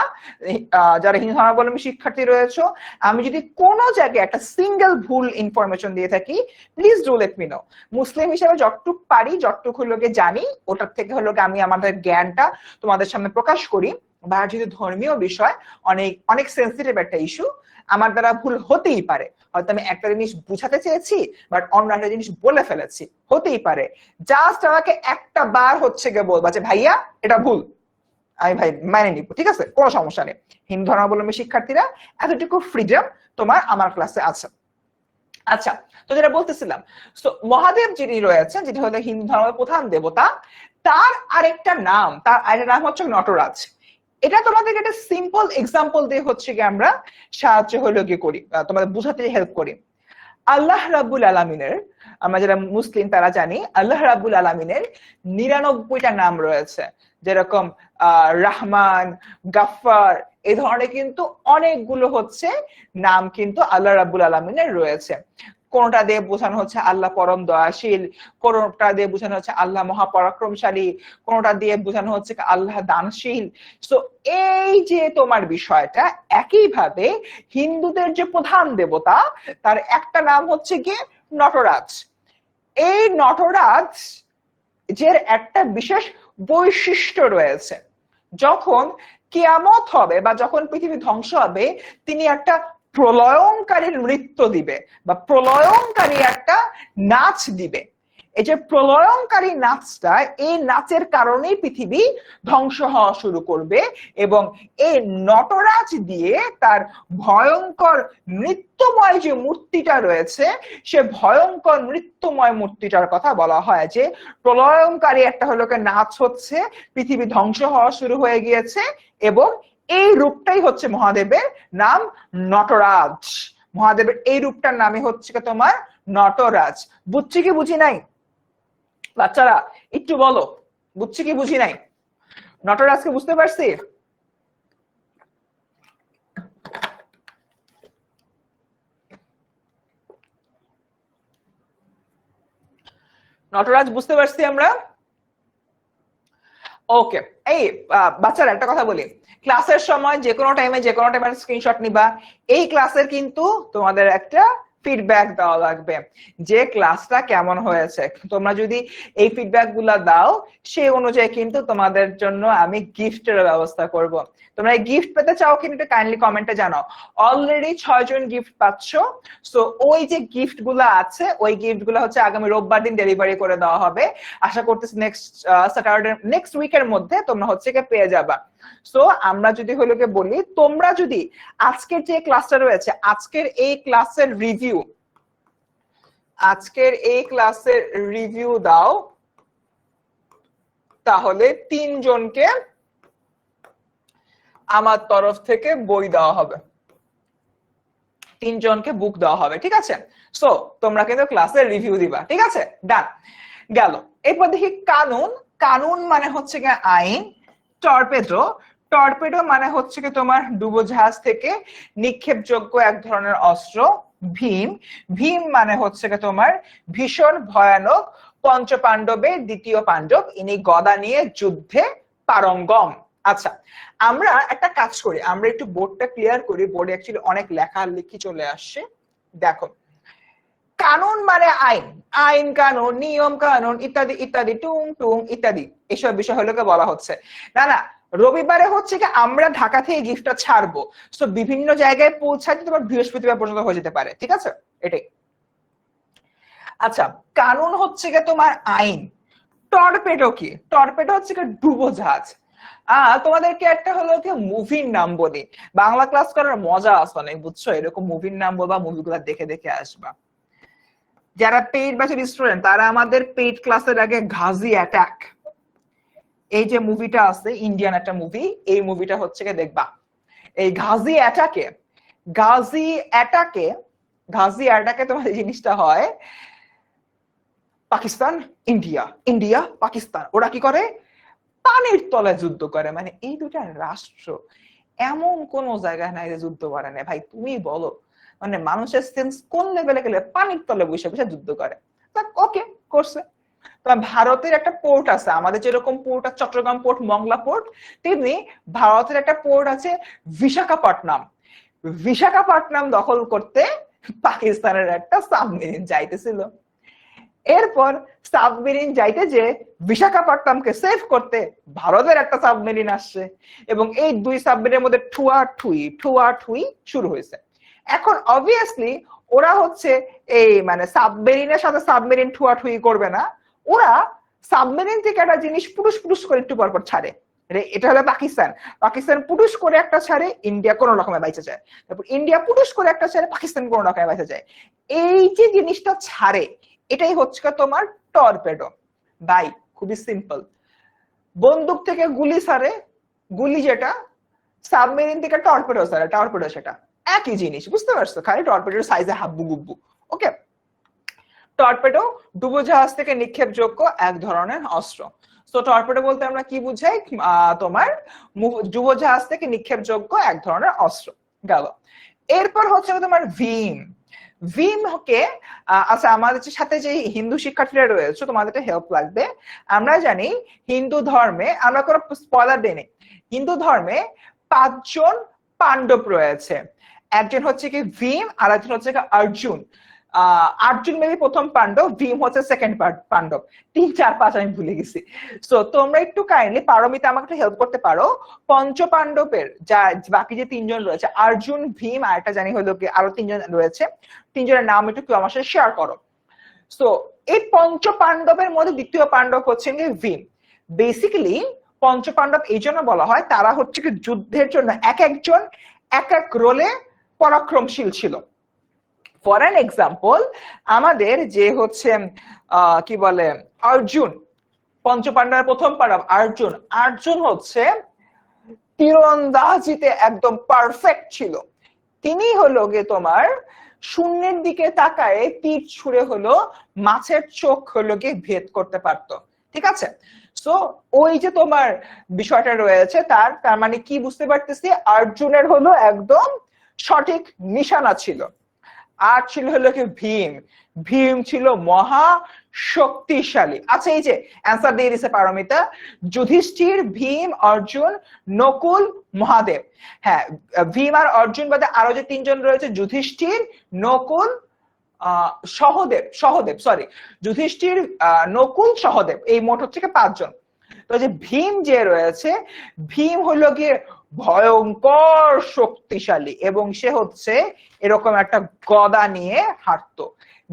যারা হিন্দু ধর্মাবলম্বী শিক্ষার্থী রয়েছে, আমি যদি কোনো জায়গায় একটা সিঙ্গেল ভুল ইনফরমেশন দিয়ে থাকি please do let me know. মুসলিম হিসেবে যতটুকু পারি, যতটুকু হলো জানি, ওটার থেকে হলো আমি আমাদের জ্ঞানটা তোমাদের সামনে প্রকাশ করি। বা যেহেতু ধর্মীয় বিষয়, অনেক অনেক সেন্সিটিভ একটা ইস্যু, আমার দ্বারা ভুল হতেই পারে, হয়তো আমি একটা জিনিস বুঝাতে চেয়েছি বাট অন্য একটা জিনিস বলে ফেলেছি, হতেই পারে। জাস্ট আমাকে একটা বার হচ্ছে গিয়ে বলবা যে ভাইয়া এটা ভুল, আমি ভাই মানে নিব, ঠিক আছে, কোনো সমস্যা নেই। হিন্দু ধর্মাবলম্বী শিক্ষার্থীরা এতটুকু ফ্রিডম তোমার আমার ক্লাসে আছে। আচ্ছা, তো যেটা বলতেছিলাম, তো মহাদেব যিনি রয়েছেন, যেটা হলো হিন্দু ধর্মের প্রধান দেবতা, তার আরেকটা নাম, তার আরেকটা নাম হচ্ছে নটরাজ। এটা তোমাদেরকে একটা সিম্পল এক্সাম্পল দিয়ে হচ্ছে কি আমরা সাহায্য হলো গিয়ে করি, তোমাদের বুঝাতে হেল্প করি। আল্লাহ রাব্বুল আলামিনের, আমরা যারা মুসলিম তারা জানি আল্লাহ রাব্বুল আলামিনের 99টা নাম রয়েছে, যেরকম রাহমান, গাফফার, এই ধরনের কিন্তু অনেকগুলো হচ্ছে নাম কিন্তু আল্লাহ রাব্বুল আলামিনের রয়েছে। কোনটা দিয়ে বোঝানো হচ্ছে আল্লাহ পরম দয়াশীল, কোনটা দিয়ে বোঝানো হচ্ছে আল্লাহ মহাপরাক্রমশালী, কোনটা দিয়ে বোঝানো হচ্ছে আল্লাহ দানশীল। তো এই যে তোমার বিষয়টা, একইভাবে হিন্দুদের যে প্রধান দেবতা, তার একটা নাম হচ্ছে গিয়ে নটরাজ। এই নটরাজ যে একটা বিশেষ বৈশিষ্ট্য রয়েছে, যখন কিয়ামত হবে বা যখন পৃথিবী ধ্বংস হবে, তিনি একটা প্রলয়ঙ্কারী নৃত্য দিবে বা প্রলয়ঙ্কারী একটা নাচ দিবে। এই যে প্রলয়ঙ্কারী নাচটা, এই নাচের কারণেই পৃথিবী ধ্বংস হওয়া শুরু করবে, এবং এই নটরাজ দিয়ে তার ভয়ঙ্কর নৃত্যময় যে মূর্তিটা রয়েছে, সে ভয়ঙ্কর নৃত্যময় মূর্তিটার কথা বলা হয় যে প্রলয়ঙ্কারী একটা হলো নাচ হচ্ছে, পৃথিবী ধ্বংস হওয়া শুরু হয়ে গিয়েছে, এবং এই রূপটাই হচ্ছে মহাদেবের নাম নটরাজ। মহাদেবের এই রূপটার নামই হচ্ছে তোমার নটরাজ। বুঝছি কি বুঝি নাই বাচ্চারা, একটু বলো বুঝছি কি বুঝি নাই? নটরাজকে বুঝতে পারছি? নটরাজ বুঝতে পারছি আমরা? ওকে। এই বাচ্চারা একটা কথা বলি, ক্লাসের সময় যে কোনো টাইমে স্ক্রিনশট নিবা। এই ক্লাসের কিন্তু তোমাদের একটা ফিডব্যাক দেওয়া লাগবে যে ক্লাসটা কেমন হয়েছে। তোমরা যদি এই ফিডব্যাক গুলা দাও সেই অনুযায়ী কিন্তু তোমাদের জন্য আমি গিফটের ব্যবস্থা করব। তোমরা এই গিফট পেতে চাও কিন্তু কাইন্ডলি কমেন্টে জানাও। অলরেডি 6 জন গিফট পাচ্ছ। সো ওই যে গিফট গুলা আছে ওই গিফট গুলা হচ্ছে আগামী রোববার দিন ডেলিভারি করে দেওয়া হবে। আশা করতেছি নেক্সট উইকের মধ্যে তোমরা হচ্ছে পেয়ে যাবা। সো আমরা যদি হলো বলি, তোমরা যদি আজকের যে ক্লাসটা রয়েছে আজকের এই ক্লাসের রিভিউ দাও, তাহলে 3 জনকে আমার তরফ থেকে বই দেওয়া হবে, 3 জনকে বুক দেওয়া হবে। ঠিক আছে? সো তোমরা কিন্তু ক্লাসের রিভিউ দিবা। ঠিক আছে? ডান গেল। এরপর দেখি কানুন। কানুন মানে হচ্ছে গিয়ে আইন। টর্পেডো মানে হচ্ছে কি তোমার ডুবোজাহাজ থেকে নিক্ষেপযোগ্য এক ধরনের অস্ত্র। ভীম মানে হচ্ছে কি তোমার ভীষণ ভয়ানক পঞ্চপাণ্ডবের দ্বিতীয় পাণ্ডব, ইনি গদা নিয়ে যুদ্ধে পারঙ্গম। আচ্ছা, আমরা একটা কাজ করি, আমরা একটু বোর্ডটা ক্লিয়ার করি। বোর্ডে অ্যাকচুয়ালি অনেক লেখালেখি চলে আসছে। দেখো, কানুন মানে আইন, আইন কানুন নিয়ম কানুন ইত্যাদি ইত্যাদি টুং টুং ইত্যাদি এসব বিষয় হলো বলা হচ্ছে। না রবিবারে হচ্ছে কি আমরা ঢাকা থেকে গিফটটা ছাড়বো। সো বিভিন্ন জায়গায় পৌঁছাতে তোমার বৃহস্পতিবার পর্যন্ত হয়ে যেতে পারে। ঠিক আছে? এটাই। আচ্ছা, কানুন হচ্ছে কি তোমার আইন। টর্পেডো কি? টর্পেডো হচ্ছে কি ডুবোজাহাজ। তোমাদেরকে একটা হলো কি মুভির নাম বলি, বাংলা ক্লাস করার মজা আছে অনেক, বুঝছো? এরকম মুভির নাম বলবা, মুভিগুলা দেখে দেখে আসবা। যারা পেইড ব্যাচের স্টুডেন্ট তারা আমাদের পেইড ক্লাসের আগে ঘাজি অ্যাটাক, এই যে মুভিটা আছে ইন্ডিয়ান একটা মুভি, এই মুভিটা হচ্ছে কি দেখবা। এই ঘাজি অ্যাটাকে তোমার জিনিসটা হয় পাকিস্তান ইন্ডিয়া, ইন্ডিয়া পাকিস্তান, ওরা কি করে পানির তলে যুদ্ধ করে। মানে এই দুটা রাষ্ট্র এমন কোন জায়গায় নাই যে যুদ্ধ করে না। ভাই তুমি বলো, মানে মানুষের সেন্স কোন লেভেলে গেলে পানির তলে বসে বসে যুদ্ধ করে। ওকে, করছে। ভারতের একটা পোর্ট আছে, আমাদের যেরকম পোর্ট আছে চট্টগ্রাম পোর্ট, মংলা পোর্ট, তেমনি ভারতের একটা পোর্ট আছে বিশাখাপট্টনম দখল করতে পাকিস্তানের একটা সাবমেরিন যাইতেছিল। এরপর সাবমেরিন যাইতে যে বিশাখাপট্টনমকে সেভ করতে ভারতের একটা সাবমেরিন আসছে, এবং এই দুই সাবমেরিনের মধ্যে ঠুয়াঠুই শুরু হয়েছে। এখন অবভিয়াসলি ওরা হচ্ছে এই মানে সাবমেরিনের সাথে সাবমেরিন ঠুয়াঠুই করবে না, ওরা সাবমেরিন থেকে একটা জিনিস পুরুষ করে একটু পরপর ছাড়ে। এটা হলো পাকিস্তান পুরুষ করে একটা ছাড়ে, ইন্ডিয়া কোনো রকমে বাইচে যায়। তারপর ইন্ডিয়া পুরুষ করে একটা ছাড়ে, পাকিস্তান কোনো রকমে বাইচে যায়। এই যে জিনিসটা ছাড়ে এটাই হচ্ছে তোমার টর্পেডো। ভাই খুবই সিম্পল, বন্দুক থেকে গুলি ছাড়ে, গুলি যেটা, সাবমেরিন থেকে টর্পেডো ছাড়ে, টর্পেডো সেটা একই জিনিস। বুঝতে পারছো? খালি টর্পেডোর সাইজে হাব্বু গুব্বু। ওকে, টর্পেডো ডুবোজাহাজ থেকে নিক্ষেপযোগ্য এক ধরনের অস্ত্র। তো টর্পেডো বলতে আমরা কি বুঝাই? তোমার ডুবোজাহাজ থেকে নিক্ষেপযোগ্য এক ধরনের অস্ত্র গেল। এরপর হচ্ছে তোমার ভীমকে আচ্ছা, আমাদের সাথে যে হিন্দু শিক্ষার্থীরা রয়েছে তোমাদের হেল্প লাগবে। আমরা জানি হিন্দু ধর্মে, আমরা কোনো স্পয়লার দেই, হিন্দু ধর্মে 5 জন পাণ্ডব রয়েছে। একজন হচ্ছে কি ভীম, আর একজন হচ্ছে কি অর্জুন। অর্জুন মেবি প্রথম পাণ্ডব, ভীম হচ্ছে সেকেন্ড পাণ্ডব। 3, 4, 5 আমি ভুলে গেছি। সো তোমরা একটু কাইন্ডলি পারমিতা আমাকে একটু হেল্প করতে পারো। পঞ্চ পাণ্ডবের যা বাকি যে 3 জন রয়েছে, অর্জুন ভীম আর একটা জানি হলো কি আরো 3 জন রয়েছে, 3 জনের নাম একটু কেউ আমার সাথে শেয়ার করো। সো এই পঞ্চ পাণ্ডবের মধ্যে দ্বিতীয় পাণ্ডব হচ্ছেন ভীম। বেসিক্যালি পঞ্চ পাণ্ডব এই জন্য বলা হয়, তারা হচ্ছে কি যুদ্ধের জন্য এক একজন এক এক রোলে পরাক্রমশীল ছিল। ফর অ্যান এক্সাম্পল, আমাদের যে হচ্ছে কি বলে অর্জুন, পঞ্চপাণ্ডবের প্রথম পাণ্ডব অর্জুন হচ্ছে তীরন্দাজিতে একদম পারফেক্ট ছিল। তিনি হলো গে তোমার শূন্যের দিকে তাকায় তীর ছুঁড়ে হলো মাছের চোখ হলো গিয়ে ভেদ করতে পারতো। ঠিক আছে? সো ওই যে তোমার বিষয়টা রয়েছে, তার মানে কি বুঝতে পারতেছি, অর্জুনের হলো একদম সঠিক নিশানা ছিল। আর ছিল হলো কি ভীম। ভীম ছিল মহা শক্তিশালী। আচ্ছা, এই যে অ্যান্সার দিয়ে দিছে পারমিতা, যুধিষ্ঠির, ভীম, অর্জুন, নকুল, মহাদেব। হ্যাঁ, ভীম আর অর্জুন বাদে আরো যে তিনজন রয়েছে, যুধিষ্ঠির, নকুল, সহদেব, সরি, যুধিষ্ঠির, নকুল, সহদেব, এই মোট হচ্ছে পাঁচজন। তো যে ভীম যে রয়েছে, ভীম হলো গিয়ে ভয়ঙ্কর শক্তিশালী, এবং সে হচ্ছে এরকম একটা গদা নিয়ে হাঁটতো।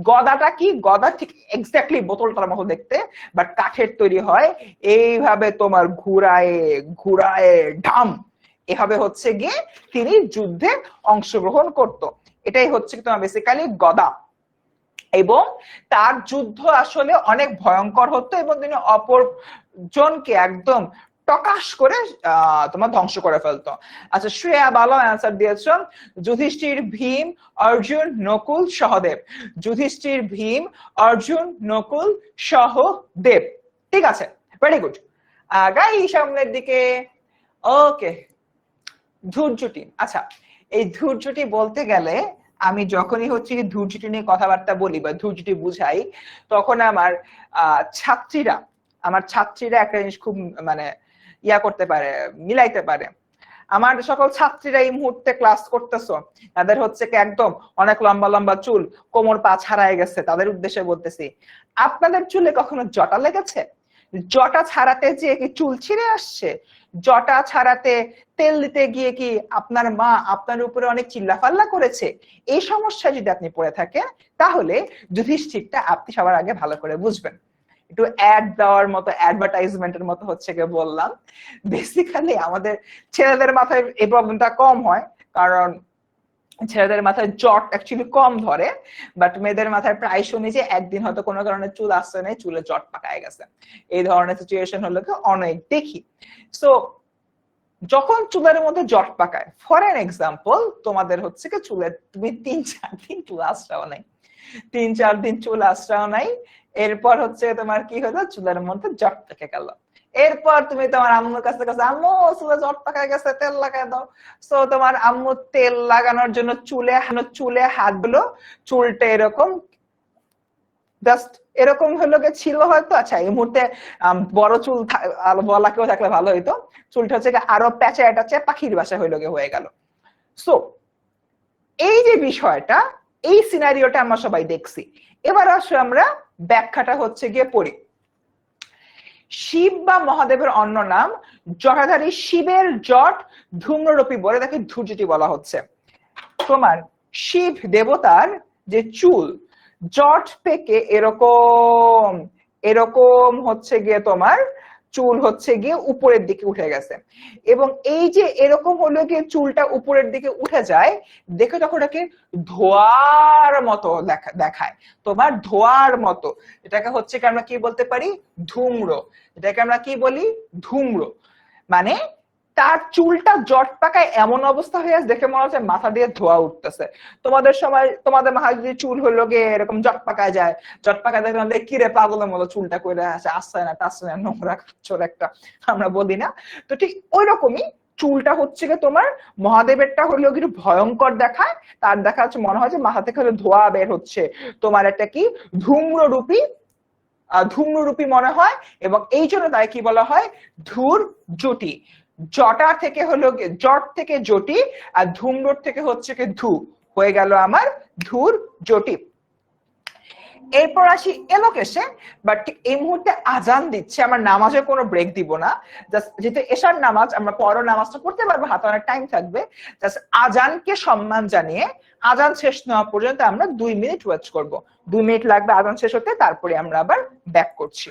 গদাটা কি? গদা ঠিক এক্স্যাক্টলি বোতলটার মতো দেখতে, বাট কাঠের তৈরি হয়। এইভাবে তোমার ঘুরায় ঘুরায় ঢাম, এভাবে হচ্ছে গিয়ে তিনি যুদ্ধে অংশগ্রহণ করত। এটাই হচ্ছে তোমার বেসিক্যালি গদা। এবং তার যুদ্ধ আসলে অনেক ভয়ঙ্কর হতো, এবং তিনি অপর জনকে একদম প্রকাশ করে তোমার ধ্বংস করে ফেলতো। আচ্ছা, শ্রেয়া ভালো অ্যান্সার দিয়েছ। যুধিষ্ঠির, ভীম, অর্জুন, নকুল, সহদেব। যুধিষ্ঠির, ভীম, অর্জুন, নকুল, সহদেব। ঠিক আছে, ভেরি গুড। গাই সামনের দিকে। ওকে, ধৈর্যটি। আচ্ছা, এই ধৈর্যটি বলতে গেলে আমি যখনই হচ্ছে ধৈর্যটি নিয়ে কথাবার্তা বলি বা ধৈর্যটি বুঝাই, তখন আমার ছাত্রীরা একটা জিনিস খুব মানে ইয়া করতে পারে, মিলাইতে পারে। আমার সকল ছাত্রীরা এই মুহূর্তে ক্লাস করতেছো, তাদের হচ্ছে কি একদম অনেক লম্বা লম্বা চুল, কোমর পা ছাড়াই গেছে, তাদের উদ্দেশ্যে বলতেছি, আপনাদের চুলে কখনো জটা লেগেছে? জটা ছাড়াতে যে কি চুল ছিঁড়ে আসছে? জটা ছাড়াতে তেল দিতে গিয়ে কি আপনার মা আপনার উপরে অনেক চিল্লাফাল্লা করেছে? এই সমস্যা যদি আপনি পড়ে থাকেন, তাহলে যুধিষ্ঠিরটা আপনি সবার আগে ভালো করে বুঝবেন। একটু অ্যাড দেওয়ার মতো, অ্যাডভার্টাইজমেন্টের মতো হচ্ছে গিয়ে বললাম। বেসিক্যালি আমাদের ছেলেদের মাথায় এই প্রবলেমটা কম হয়, কারণ ছেলেদের মাথায় জট অ্যাকচুয়ালি কম ধরে, বাট মেয়েদের মাথায় প্রায় শুনি যে একদিন হয়তো কোনো কারণে চুল আসছে না, চুলে জট পাকায় গেছে। এই ধরনের সিচুয়েশন হলো কি অনেক দেখি। সো যখন চুলের মধ্যে জট পাকায়, ফর এন এক্সাম্পল, তোমাদের হচ্ছে কি চুলের তুমি 3-4 দিন চুল আশ্রাও নাই, 3-4 দিন চুল আশ্রাও নাই, এরপর হচ্ছে তোমার কি হলো, চুলের মধ্যে জট পেকে গেল। এরপর তুমি তোমার আম্মুর কাছে কাছে, আম্মু চুলে জট পাকায় গেছে, তেল লাগাই দাও। সো তোমার আম্মু তেল লাগানোর জন্য চুলে হাত দিল, চুলটা এরকম জাস্ট এরকম হলো গে ছিল হয়তো। আচ্ছা, এই মুহূর্তে বড় চুল বলা কেউ থাকলে ভালো হইতো। চুলটা হচ্ছে আরো প্যাচে টাচে পাখির বাসা হইলো গে হয়ে গেল। সো এই যে বিষয়টা, এই সিনারিওটা আমরা সবাই দেখছি। এবার আসলে আমরা ব্যাখ্যাটা হচ্ছে গিয়ে পড়ি। শিব বা মহাদেবের অন্য নাম জটাধারী, শিবের জট ধূম্ররূপী বলে তাকে ধূর্যটি বলা হচ্ছে। তোমার শিব দেবতার যে চুল জট পেকে এরকম এরকম হচ্ছে গিয়ে তোমার চুল হচ্ছে গিয়ে উপরের দিকে উঠে গেছে, এবং এই যে এরকম হলো গিয়ে চুলটা উপরের দিকে উঠে যায়, দেখে তখন এটাকে ধোয়ার মতো দেখায়, তোমার ধোয়ার মতো। এটাকে হচ্ছে কি আমরা কি বলতে পারি, ধূম্র। এটাকে আমরা কি বলি, ধূম্র। মানে তার চুলটা জট পাকায় এমন অবস্থা হয়ে আছে, দেখে মনে হচ্ছে মাথা দিয়ে ধোয়া উঠতেছে। তোমাদের সময় তোমাদের মাথায় যদি চুল হলো গিয়ে এরকম জট পাকায় যায়, জট পাকায় দেখলাম কিরে পাগলের মতো চুলটা করে আছে, আসছে না টাসছে না, নোংরা চোর একটা আমরা বলি না? তো ঠিক ওই রকমই চুলটা হচ্ছে গিয়ে তোমার মহাদেবেরটা হলো গিয়ে ভয়ঙ্কর দেখায়, তার দেখা হচ্ছে মনে হয় যে মাথা থেকে ধোয়া বের হচ্ছে, তোমার একটা কি ধূম্ররূপী ধূম্ররূপী মনে হয়, এবং এই জন্য তাই কি বলা হয়, ধূর জটি। জটা থেকে হলো জট থেকে জটি, আর ধূম্র থেকে হচ্ছে কি ধু, হয়ে গেল আমার ধূর জটি। এরপর আসি এলোকেশে, বাট এই মুহূর্তে আজান দিচ্ছে, আমরা নামাজে কোনো ব্রেক দিব না, জাস্ট যেহেতু এশার নামাজ আমরা পরও নামাজটা করতে পারবো, হাতে অনেক টাইম থাকবে, জাস্ট আজানকে সম্মান জানিয়ে আজান শেষ না হওয়া পর্যন্ত আমরা 2 মিনিট ওয়েট করব। 2 মিনিট লাগবে আজান শেষ হতে, তারপরে আমরা আবার ব্যাক করছি।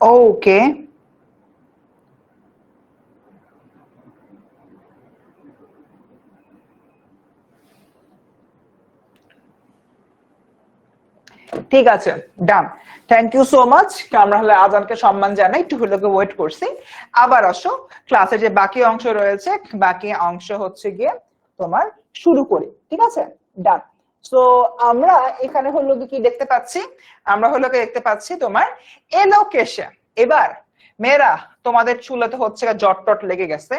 ওকে, ঠিক আছে, done. Thank you so much. আমরা হলে আজানকে সম্মান জানাই, একটু হলে ওয়েট করছি। আবার আসো, ক্লাসের যে বাকি অংশ রয়েছে, বাকি অংশ হচ্ছে গিয়ে তোমার শুরু করি, ঠিক আছে? ডান। সো আমরা এখানে হলো কি দেখতে পাচ্ছি, আমরা হলো দেখতে পাচ্ছি তোমার এলোকেশন। এবার মেয়েরা তোমাদের চুলাতে হচ্ছে জট টট লেগে গেছে।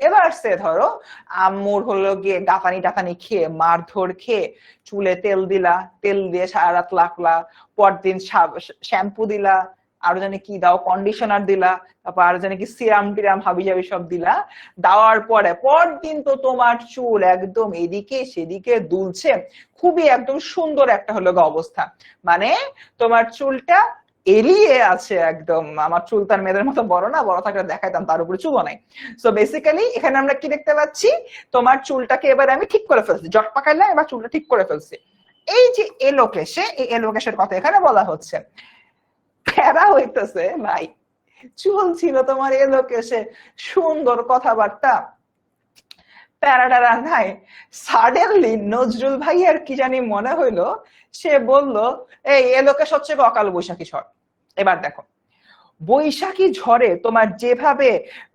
এবার সে ধরো আম্মুর হলো গিয়ে গাফানি টাফানি খেয়ে মারধর খেয়ে চুলে তেল দিলা, তেল দিয়ে সারা রাত লাগলা, পরদিন শ্যাম্পু দিলা, আরো জানি কি দাও, কন্ডিশনার দিলা, তারপর আরো জানি কি সিরাম টিরাম হাবি জাবি সব দিলা। দেওয়ার পরে পরদিন তো তোমার চুল একদম এদিকে সেদিকে দুলছে, খুবই একদম সুন্দর একটা হলো অবস্থা। মানে তোমার চুলটা এলিয়ে আছে একদম। আমার চুল তার মেয়েদের মতো বড় না, বড় থাকলে দেখাইতাম, তার উপরে চুলও নাই। সো বেসিক্যালি এখানে আমরা কি দেখতে পাচ্ছি, তোমার চুলটাকে এবার আমি ঠিক করে ফেলছি, জট পাকাইলাম, এবার চুলটা ঠিক করে ফেলছি। এই যে এলোকেশে, এই এলোকেশের কথা এখানে বলা হচ্ছে। প্যারা হইতেছে ভাই, চুল ছিল তোমার এলোকেশে, সুন্দর কথাবার্তা, প্যারাডারা নাই। সাডেনলি নজরুল ভাইয়ার কি জানি মনে হইলো, সে বলল এই এলোকেশ হচ্ছে অকাল বৈশাখী ঝড়। এবার দেখো, বৈশাখী ঝড়ে তোমার যেভাবে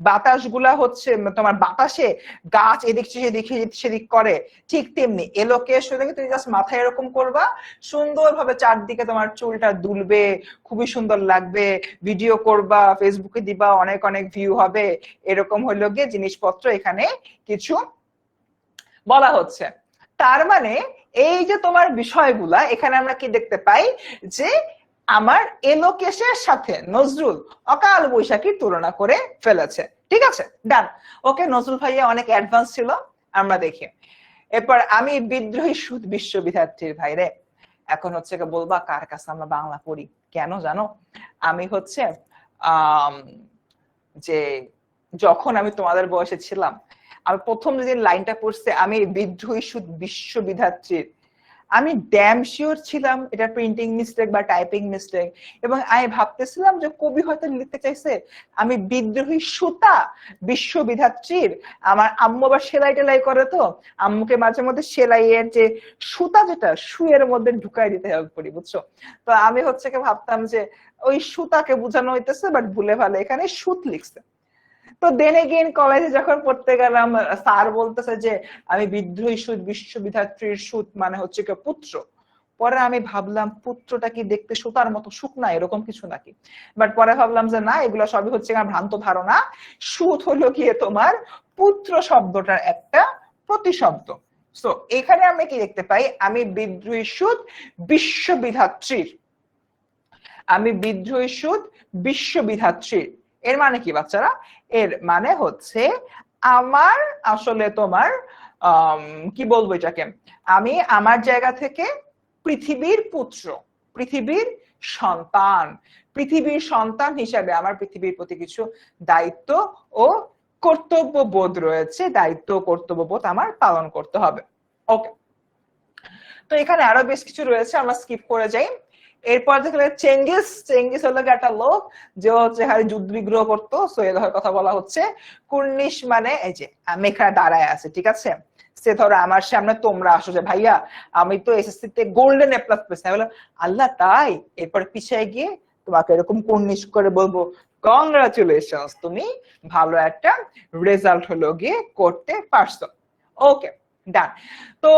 বাতাসগুলা হচ্ছে, তোমার বাতাসে গাছ এদিক সেদিক সেদিক করে, ঠিক তেমনি এলোকেশ হলে তুমি জাস্ট মাথায় এরকম করবা, সুন্দরভাবে চারদিকে তোমার চুলটা দুলবে, খুবই সুন্দর লাগবে, ভিডিও করবা, ফেসবুকে দিবা, অনেক অনেক ভিউ হবে। এরকম হইলো গিয়ে জিনিসপত্র এখানে কিছু বলা হচ্ছে। তার মানে এই যে তোমার বিষয়গুলা, এখানে আমরা কি দেখতে পাই যে আমার এলোকেশের সাথে নজরুল অকাল বৈশাখীর তুলনা করে ফেলেছে। ঠিক আছে, ডান। ওকে, নজরুল ভাইয়া অনেক অ্যাডভান্স ছিল, আমরা দেখি। এরপর আমি বিদ্রোহী সুদ বিশ্ববিদ্যার্থীর ভাইরে, এখন হচ্ছে বলবা কার কাছে আমরা বাংলা পড়ি, কেন জানো? আমি হচ্ছে যে যখন আমি তোমাদের বয়সে ছিলাম, আমি প্রথম যেদিন লাইনটা পড়ছে, আমি বিদ্রোহী সুদ বিশ্ববিদ্যার্থীর, আমি ড্যাম শিওর ছিলাম এটা প্রিন্টিং মিস্টেক বা টাইপিং মিস্টেক, এবং আমি ভাবতেছিলাম যে কবি হয়তো লিখতে চাইছে আমি বিদ্রোহী সুতা বিশ্ববিদ্যার্থীর। আমার আম্মু আবার সেলাই টেলাই করে, তো আম্মুকে মাঝে মধ্যে সেলাইয়ের যে সুতা যেটা সুয়ের মধ্যে ঢুকাই দিতে হবে পড়ি, বুঝছো? তো আমি হচ্ছে ভাবতাম যে ওই সুতাকে বোঝানো হইতেছে, বাট ভুলে ভালো এখানে সুত লিখছে। তো দেন এগেইন কলেজে যখন পড়তে গেলাম, স্যার বলতেছে যে আমি বিদ্রোহী সুদ বিশ্ববিদ্যার্থীর সুত মানে হচ্ছে কি পুত্র। পরে আমি ভাবলাম পুত্রটা কি দেখতে সুতার মতো শুকনা এরকম কিছু নাকি, বাট পরে ভাবলাম যে না, এগুলো সবই হচ্ছে আমার ভ্রান্ত ধারণা। সুত হলো গিয়ে তোমার পুত্র শব্দটার একটা প্রতিশব্দ। সো এখানে আমরা কি দেখতে পাই, আমি বিদ্রোহী সুদ বিশ্ববিদ্যার্থীর, আমি বিদ্রোহী সুদ বিশ্ববিদ্যার্থীর। এর মানে কি বাচ্চারা? এর মানে হচ্ছে আমার আসলে তোমার কি বলবো এটাকে, আমি আমার জায়গা থেকে পৃথিবীর পুত্র, পৃথিবীর সন্তান, পৃথিবীর সন্তান হিসাবে আমার পৃথিবীর প্রতি কিছু দায়িত্ব ও কর্তব্য বোধ রয়েছে, দায়িত্ব কর্তব্য বোধ আমার পালন করতে হবে। ওকে, তো এখানে আরো বেশ কিছু রয়েছে, আমরা স্কিপ করে যাই। এরপর দেখলে চেঙ্গিস, চেঙ্গিস হলো একটা লোক যে হচ্ছে যুদ্ধ বিগ্রহ করতো, সো এ ধরনের কথা বলা হচ্ছে। কুর্নিশ মানে এই যে আমি এখানে দাঁড়ায় আছে, ঠিক আছে, সে ধরো আমার সামনে তোমরা আসো যে ভাইয়া আমি তো এসএসসি তে গোল্ডেন এ প্লাস পেয়েছি, বলো আল্লাহ তাই, এরপর পিছিয়ে গিয়ে তোমাকে এরকম কুর্নিশ করে বলবো কংগ্রাচুলেশনস, তুমি ভালো একটা রেজাল্ট হলো গিয়ে করতে পারছো। ওকে ডান। তো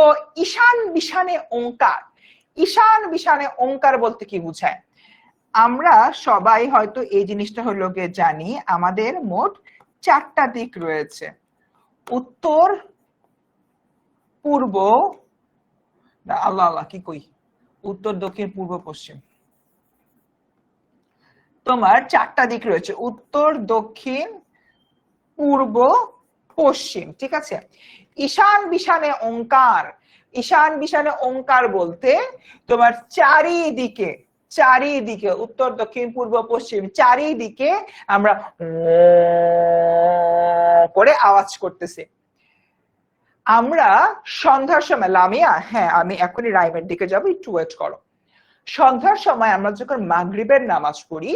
ঈশান বিশানে ওঙ্কার, ঈশান বিশানে ওঙ্কার বলতে কি বোঝায়? আমরা সবাই হয়তো এই জিনিসটা হলো গিয়ে জানি, আমাদের মোট 4টা দিক রয়েছে, উত্তর, পূর্ব, আল্লাহ আল্লাহ কি কই, উত্তর, দক্ষিণ, পূর্ব, পশ্চিম। তোমার 4টা দিক রয়েছে, উত্তর, দক্ষিণ, পূর্ব, পশ্চিম, ঠিক আছে। ঈশান বিশানে ওঙ্কার, ঈশান বিশানে ওঙ্কার বলতে তোমার চারিদিকে, চারিদিকে উত্তর, দক্ষিণ, পূর্ব, পশ্চিম চারিদিকে আমরা করে আওয়াজ করতেছি। আমরা সন্ধ্যার সময়, লামিয়া হ্যাঁ আমি এখনই রাইমের দিকে যাবো, একটু ওয়েট করো। সন্ধ্যার সময় আমরা যখন মাগরিবের নামাজ পড়ি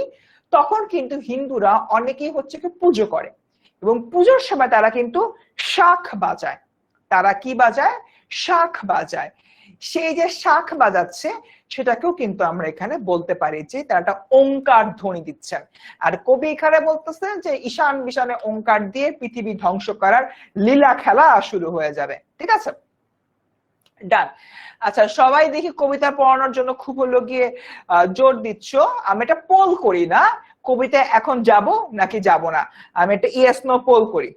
তখন কিন্তু হিন্দুরা অনেকেই হচ্ছে কি পুজো করে, এবং পুজোর সময় তারা কিন্তু শাঁখ বাজায়। তারা কি বাজায়? শাঁখ বাজায়। সেই যে শাঁখ বাজাচ্ছে সেটাকেও কিন্তু আমরা এখানে বলতে পারি যে তারা একটা ওঙ্কার ধ্বনি দিচ্ছেন। আর কবি এখানে বলতেছেন যে ঈশান বিশানে ওঙ্কার দিয়ে পৃথিবী ধ্বংস করার লীলা খেলা শুরু হয়ে যাবে, ঠিক আছে ডান। আচ্ছা সবাই দেখি কবিতা পড়ানোর জন্য খুব হলো গিয়ে জোর দিচ্ছ, আমি এটা পোল করি না কবিতা এখন যাব নাকি যাব না, আমি একটা ইয়েস নো পোল করি।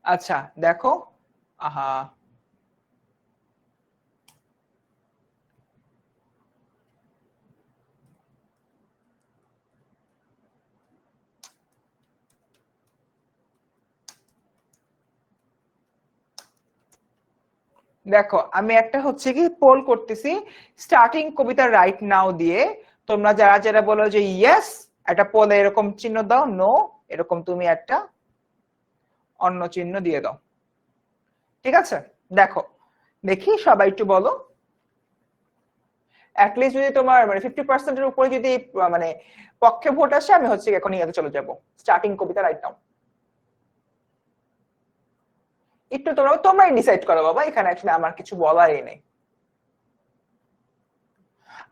আচ্ছা দেখো, আহা দেখো আমি একটা হচ্ছে কি পোল করতেছি স্টার্টিং কবিতা রাইট নাও দিয়ে, তোমরা যারা যারা বলো যে ইয়েস একটা পোলে এরকম চিহ্ন দাও, নো এরকম তুমি একটা অন্য চিহ্ন দিয়ে দাও, ঠিক আছে। দেখো দেখি সবাই একটু বলো, অ্যাটলিস্ট যদি তোমার মানে 50% উপরে যদি মানে পক্ষে ভোট আসে আমি হচ্ছে এখন ইয়াতে চলে যাব, স্টার্টিং কবিতা রাইট নাও। একটু তোমরাই ডিসাইড করো বাবা, এখানে আসলে আমার কিছু বলারই নেই।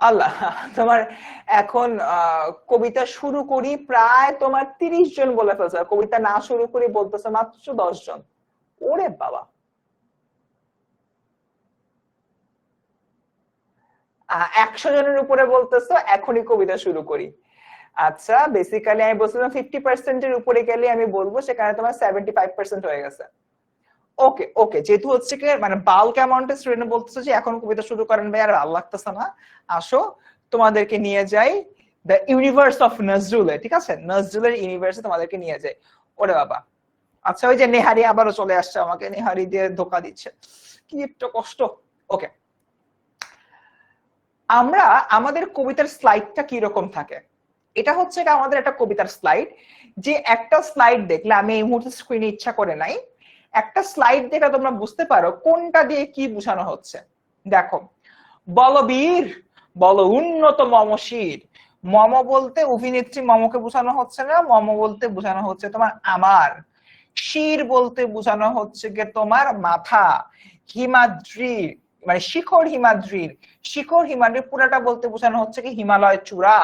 আল্লাহ, তোমার এখন কবিতা শুরু করি প্রায় তোমার 30 জন বলে ফেলছে, কবিতা না শুরু করি বলতেছে মাত্র 10 জন। ওরে বাবা, 100 জনের উপরে বলতেছো এখনই কবিতা শুরু করি। আচ্ছা বেসিক্যালি আমি বলছিলাম 50%-এর উপরে গেলে আমি বলবো, সেখানে তোমার 75% হয়ে গেছে। ওকে ওকে, যেহেতু হচ্ছে কি মানে বাল্ক অ্যামাউন্টের স্টুডেন্ট বলতেছে যে এখন কবিতা শুরু করেন ভাই, আর ভালো লাগতেছে না, আসো তোমাদেরকে নিয়ে যাই দ্য ইউনিভার্স অফ নজরুলে, ঠিক আছে, নজরুলের ইউনিভার্সে তোমাদেরকে নিয়ে যাই। ওরে বাবা, আচ্ছা ওই যে নেহারি আবারও চলে আসছে, আমাকে নেহারি দিয়ে ধোকা দিচ্ছে, কি একটা কষ্ট। ওকে, আমরা আমাদের কবিতার স্লাইডটা কি রকম থাকে, এটা হচ্ছে আমাদের একটা কবিতার স্লাইড, যে একটা স্লাইড দেখলে, আমি এই মুহূর্তে স্ক্রিনে ইচ্ছা করে নাই, একটা স্লাইড দেখে তোমরা বুঝতে পারো কোনটা দিয়ে কি বোঝানো হচ্ছে। দেখো, বলবীর বল উন্নত মমশির, মম বলতে অভিনেত্রী মমকে বোঝানো হচ্ছে না, মম বলতে বোঝানো হচ্ছে তোমার আমার, শির বলতে বোঝানো হচ্ছে গিয়ে তোমার মাথা, হিমাদ্রির মানে শিখর হিমাদ্রির, শিখর হিমাদ্রির পুরাটা বলতে বোঝানো হচ্ছে কি হিমালয় চূড়া,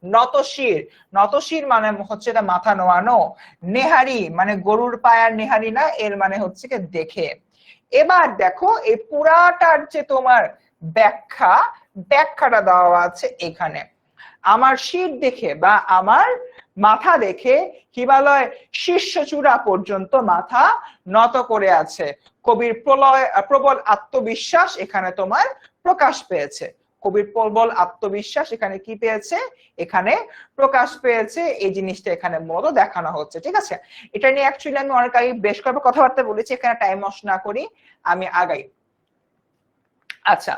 নতশির, নতশির মানে হচ্ছে এটা মাথা নোয়ানো, নেহারি মানে গরুর পায়ার নেহারি না, এর মানে হচ্ছে কি দেখে। এবার দেখো এই পুরাটার যে তোমার ব্যাখ্যা, ব্যাখ্যাটা দেওয়া আছে এখানে, আমার শির দেখে বা আমার মাথা দেখে হিমালয় শীর্ষ চূড়া পর্যন্ত মাথা নত করে আছে, কবির প্রবল আত্মবিশ্বাস এখানে তোমার প্রকাশ পেয়েছে। কবির প্রবল আত্মবিশ্বাস এখানে কি পেয়েছে, এখানে প্রকাশ পেয়েছে। এই জিনিসটা এখানে মূলত দেখানো হচ্ছে। ঠিক আছে, এটা নিয়ে অ্যাকচুয়ালি আমি অনেক আগে বেশ কয়েকবার কথাবার্তা বলেছি, এখানে টাইম নষ্ট না করি আমি আগাই। আচ্ছা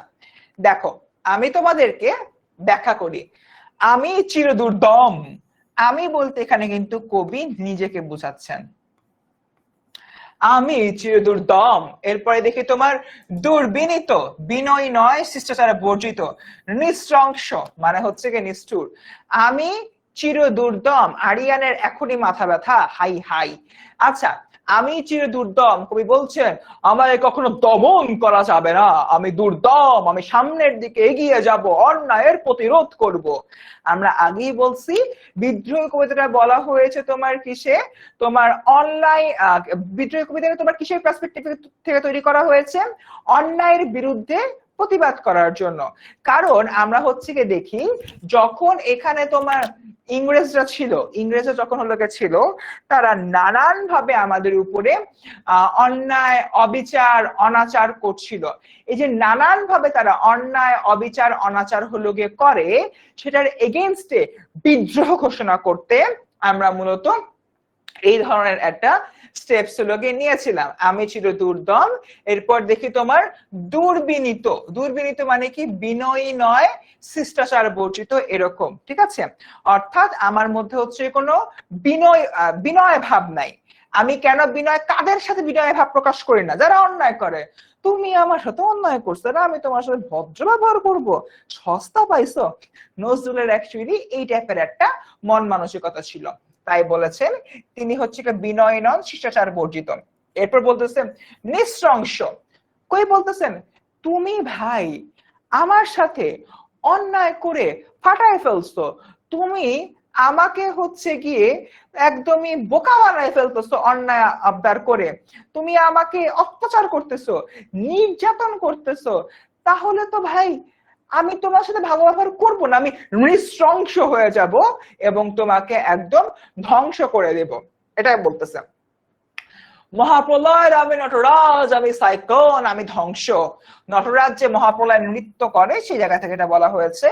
দেখো, আমি তোমাদেরকে ব্যাখ্যা করি। আমি চিরদুর্দম, আমি বলতে এখানে কিন্তু কবি নিজেকে বোঝাচ্ছেন। আমি চিরদুর্দম, এরপরে দেখি তোমার দুর্বিনীত, বিনয় নয় শিষ্টাচারে বর্জিত, নিঃশংস মানে হচ্ছে কি নিষ্ঠুর। আমি চিরদুর্দম, আরিয়ানের এখনই মাথা ব্যথা, হাই হাই। আচ্ছা, আমি চিরদুর্দম, কবি বলছেন আমায় কখনো দমন করা যাবে না, আমি দুর্দম, আমি সামনের দিকে এগিয়ে যাব, অন্যায়ের প্রতিরোধ করব। আমরা আগেই বলছি বিদ্রোহী কবিতাটা বলা হয়েছে তোমার কিসে, তোমার অনলাইন বিদ্রোহী কবিতাটা তোমার কিসের পার্সপেক্টিভ থেকে তৈরি করা হয়েছে, অন্যায়ের বিরুদ্ধে প্রতিবাদ করার জন্য। কারণ আমরা হচ্ছে কি দেখি, যখন এখানে তোমার ইংরেজরা ছিল, ইংরেজরা যখন হলো ছিল, তারা নানান ভাবে আমাদের উপরে অন্যায় অবিচার অনাচার করছিল। এই যে নানান ভাবে তারা অন্যায় অবিচার অনাচার হলো গিয়ে করে, সেটার এগেইনস্টে বিদ্রোহ ঘোষণা করতে আমরা মূলত এই ধরনের একটা স্টেপস হলো গিয়ে নিয়েছিলাম। আমি ছিল দুর্দম, এরপর দেখি তোমার দুর্বিনীত, দুর্বিনীত মানে কি বিনয়ী নয় শিষ্টাচার বর্জিত এরকম। ঠিক আছে, অর্থাৎ আমার মধ্যে হচ্ছে কোনো বিনয় ভাব নাই। আমি কেন বিনয়, কাদের সাথে বিনয় ভাব প্রকাশ করি না, যারা অন্যায় করে। তুমি আমার সাথে অন্যায় করছো না, আমি তোমার সাথে ভদ্র ব্যবহার করবো, সস্তা পাইছো। নজরুলের অ্যাকচুয়ালি এই টাইপের একটা মন মানসিকতা ছিল, তাই বলেছেন তিনি হচ্ছে বিনয় নন শিষ্টাচার বর্জিত। এরপর বলতেছেন নিঃশংস, কই বলতেছেন তুমি ভাই আমার সাথে অন্যায় করে ফাটায় ফেলছো, তুমি আমাকে হচ্ছে গিয়ে একদমই বোকা বানায় ফেলতেছো অন্যায় আবদার করে, তুমি আমাকে অত্যাচার করতেছো, নির্যাতন করতেছো, তাহলে তো ভাই আমি তোমার সাথে ভালো ব্যবহার করবো না, আমি নৃশংস হয়ে যাব এবং তোমাকে একদম ধ্বংস করে দেব। এটাই বলতেছে। মহাপ্রলয় আমি নটরাজ, আমি সাইক্লোন, আমি ধ্বংস। নটরাজ যে মহাপ্রলয় নৃত্য করে সেই জায়গা থেকে এটা বলা হয়েছে,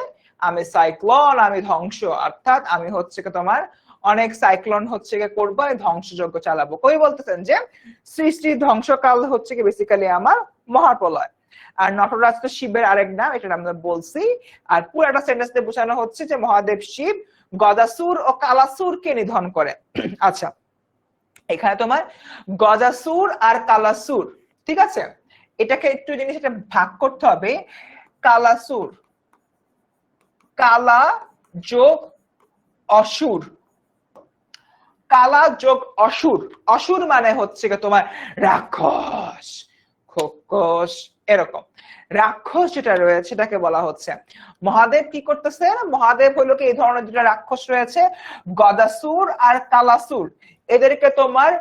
আমি সাইক্লোন, আমি ধ্বংস, অর্থাৎ আমি হচ্ছে তোমার অনেক সাইক্লোন হচ্ছে করবো, ধ্বংসযজ্ঞ চালাবো। কই বলতেছেন যে সৃষ্টির ধ্বংসকাল হচ্ছে বেসিক্যালি আমার মহাপ্রলয়। আর নটরাজ তো শিবের আরেক নাম, এটা আমরা বলছি। আর পুরাটা সেন্টেন্স দিয়ে বোঝানো হচ্ছে যে মহাদেব শিব গদাসুর ও কালাসুরকে নিধন করে। আচ্ছা, এখানে তোমার গজাসুর আর কালাসুর, ঠিক আছে, এটাকে একটু জিনিস এটা ভাগ করতে হবে। কালাসুর, কালা যোগ অসুর, কালা যোগ অসুর, অসুর মানে হচ্ছে তোমার রাক্ষস খোকস এরকম। রাক্ষস যেটা রয়েছে সেটাকে বলা হচ্ছে। মহাদেব কি করতেছে, মহাদেব হলো কি এই ধরনের দুটো রাক্ষস রয়েছে গদাসুর আর কালাসুর, এদেরকে তোমার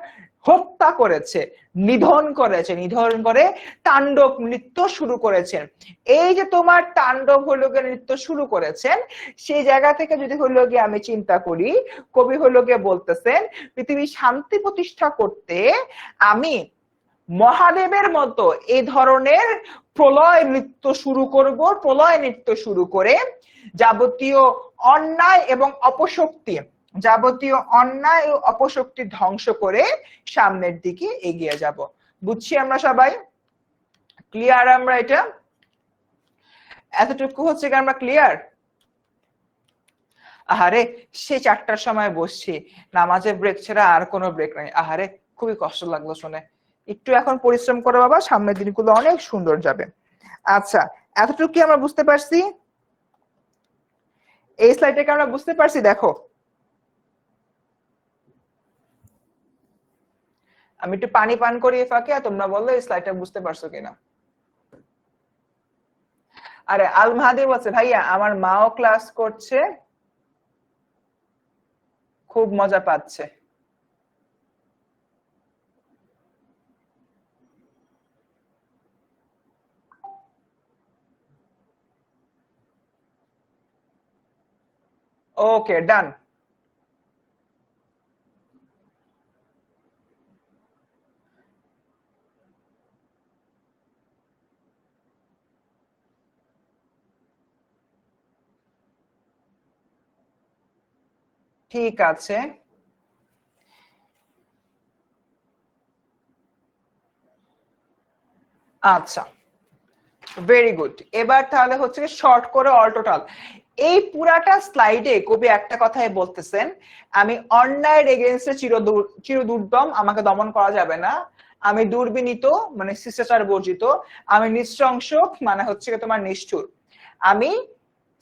হত্যা করেছে, নিধন করেছে, নিধন করে তাণ্ডব নৃত্য শুরু করেছেন। এই যে তোমার তাণ্ডব হলো গিয়ে নৃত্য শুরু করেছেন, সেই জায়গা থেকে যদি হলো গিয়ে আমি চিন্তা করি, কবি হলো গিয়ে বলতেছেন পৃথিবী শান্তি প্রতিষ্ঠা করতে আমি মহাদেবের মতো এই ধরনের প্রলয় নৃত্য শুরু করব, প্রলয় নৃত্য শুরু করে যাবতীয় অন্যায় এবং অপশক্তি, যাবতীয় অন্যায় ও অপশক্তি ধ্বংস করে সামনের দিকে এগিয়ে যাব। বুঝছি আমরা সবাই? ক্লিয়ার আমরা এটা? এতটুকু হচ্ছে কি আমরা ক্লিয়ার? আহারে সেই 4টার সময় বসছি, নামাজের ব্রেক ছাড়া আর কোনো ব্রেক নাই, আহারে খুবই কষ্ট লাগলো শুনে। একটু এখন পরিশ্রম করে বাবা, সামনের দিনগুলো অনেক সুন্দর যাবে। আচ্ছা, এতটুকু কি আমরা বুঝতে পারছি? এই স্লাইডটাকে আমরা বুঝতে পারছি? দেখো আমি একটু পানি পান করি ফাঁকে, তোমরা বললো এই স্লাইডটা বুঝতে পারছো কিনা। আরে আল মাহাদি বলছে ভাইয়া আমার মাও ক্লাস করছে, খুব মজা পাচ্ছে। ওকে ডান। ঠিক আছে, আচ্ছা, ভেরি গুড। এবার তাহলে হচ্ছে শর্ট করে অল টোটাল এই পুরাটা স্লাইডে কবি একটা কথাই বলতেছেন, আমি অন্যায়ের এগেইনস্টে চিরদুর্দম, আমাকে দমন করা যাবে না। আমি দুর্বিনীত মানে শিষ্টাচার বর্জিত, আমি নৃশংস মানে হচ্ছে তোমার নিষ্ঠুর, আমি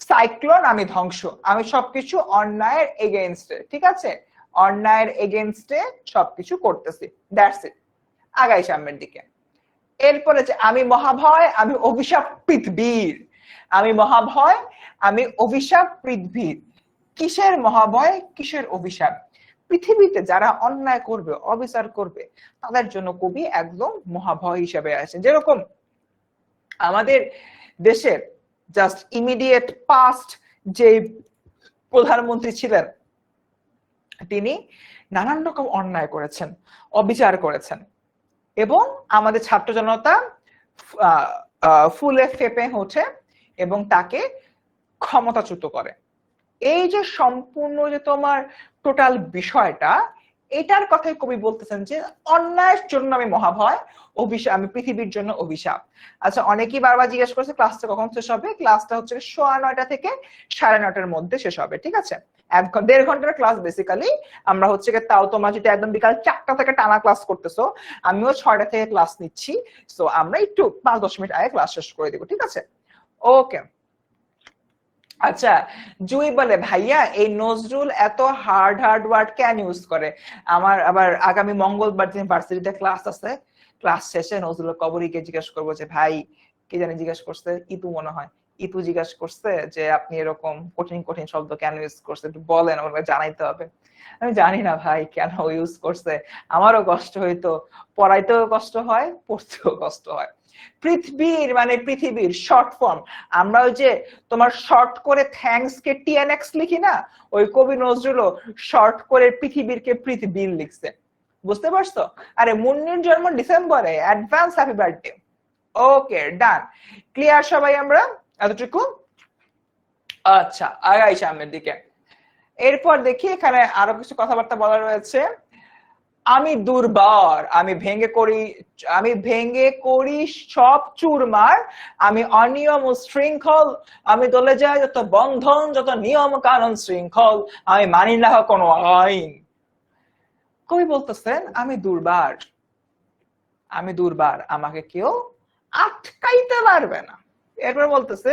সাইক্লোন, আমি ধ্বংস, আমি সবকিছু অন্যায়ের এগেইনস্টে, ঠিক আছে, অন্যায়ের এগেইনস্টে সবকিছু করতেছি, দ্যাটস ইট। আগাই সামনের দিকে। এরপরে যে আমি মহাভয়, আমি অভিশাপ পৃথিবীর, আমি মহাভয়, আমি অভিশাপ পৃথিবীর। কিসের মহাভয়, কিসের অভিশাপ? পৃথিবীতে যারা অন্যায় করবে, অবিচার করবে, তাদের জন্য কবি একদম মহাভয় হিসেবে আছেন। যেরকম আমাদের দেশের জাস্ট ইমিডিয়েট পাস্ট যে প্রধানমন্ত্রী ছিলেন, তিনি নানান রকম অন্যায় করেছেন, অবিচার করেছেন, এবং আমাদের ছাত্র জনতা ফুলে ফেপে ওঠে এবং তাকে ক্ষমতাচ্যুত করে। এই যে সম্পূর্ণ যে তোমার টোটাল বিষয়টা, এটার কথাই কবি বলতেছেন যে অন্যায়ের জন্য আমি মহাভয়, অভিশাপ, আমি পৃথিবীর জন্য অভিশাপ। আচ্ছা, অনেকেই বারবার জিজ্ঞেস করছে ক্লাসটা কখন শেষ হবে। ক্লাসটা হচ্ছে 9:30 থেকে 9:30 মধ্যে শেষ হবে, ঠিক আছে। 1-1.5 ঘন্টার ক্লাস বেসিক্যালি। আমরা হচ্ছে তাও তোমরা যদি একদম বিকাল 4টা থেকে টানা ক্লাস করতেছো, আমিও 6টা থেকে ক্লাস নিচ্ছি, সো আমরা একটু 5-10 মিনিট আগে ক্লাস শেষ করে দিব, ঠিক আছে। ওকে, আচ্ছা, জুই বলে ভাইয়া এই নজরুল এত হার্ড হার্ড ওয়ার্ড কেন ইউজ করে? আমার আবার আগামী মঙ্গলবার দিন ভার্সিটিতে ক্লাস আছে, ক্লাস শেষে নজরুল কবরীকে জিজ্ঞেস করবো যে ভাই, কি জানি জিজ্ঞেস করছে, ইতু মনে হয়, ইতু জিজ্ঞেস করছে যে আপনি এরকম কঠিন কঠিন শব্দ কেন ইউজ করছে, একটু বলেন, আমাকে জানাইতে হবে। আমি জানি না ভাই কেন ইউজ করছে, আমারও কষ্ট হইতো, পড়াইতেও কষ্ট হয়, পড়তেও কষ্ট হয়। পৃথিবীর মানে পৃথিবীর শর্ট ফর্ম, আমরা ওই যে তোমার শর্ট করে থ্যাঙ্কস কে টিএনএক্স লিখি না, ওই কবি নজরুলও শর্ট করে পৃথিবীর কে পৃথিবীর লিখছে, বুঝতে পারছো? আরে মুন্নির জন্ম ডিসেম্বরে, অ্যাডভান্স হ্যাপি বার্থডে। ওকে, ডান, ক্লিয়ার সবাই আমরা এতটুকু? আচ্ছা, আগাই সামনের দিকে। এরপর দেখি এখানে আরো কিছু কথাবার্তা বলা রয়েছে। আমি দুর্বার, আমি ভেঙে করি সব চুরমার, আমি অনিয়ম ও শৃঙ্খল, আমি দলে যাই যত বন্ধন, যত নিয়ম কানুন শৃঙ্খল, আমি মানি না কোনো আইন। কবি বলতেছেন আমি দুর্বার, আমি দুর্বার, আমাকে কেউ আটকাইতে পারবে না। এরপর বলতেছে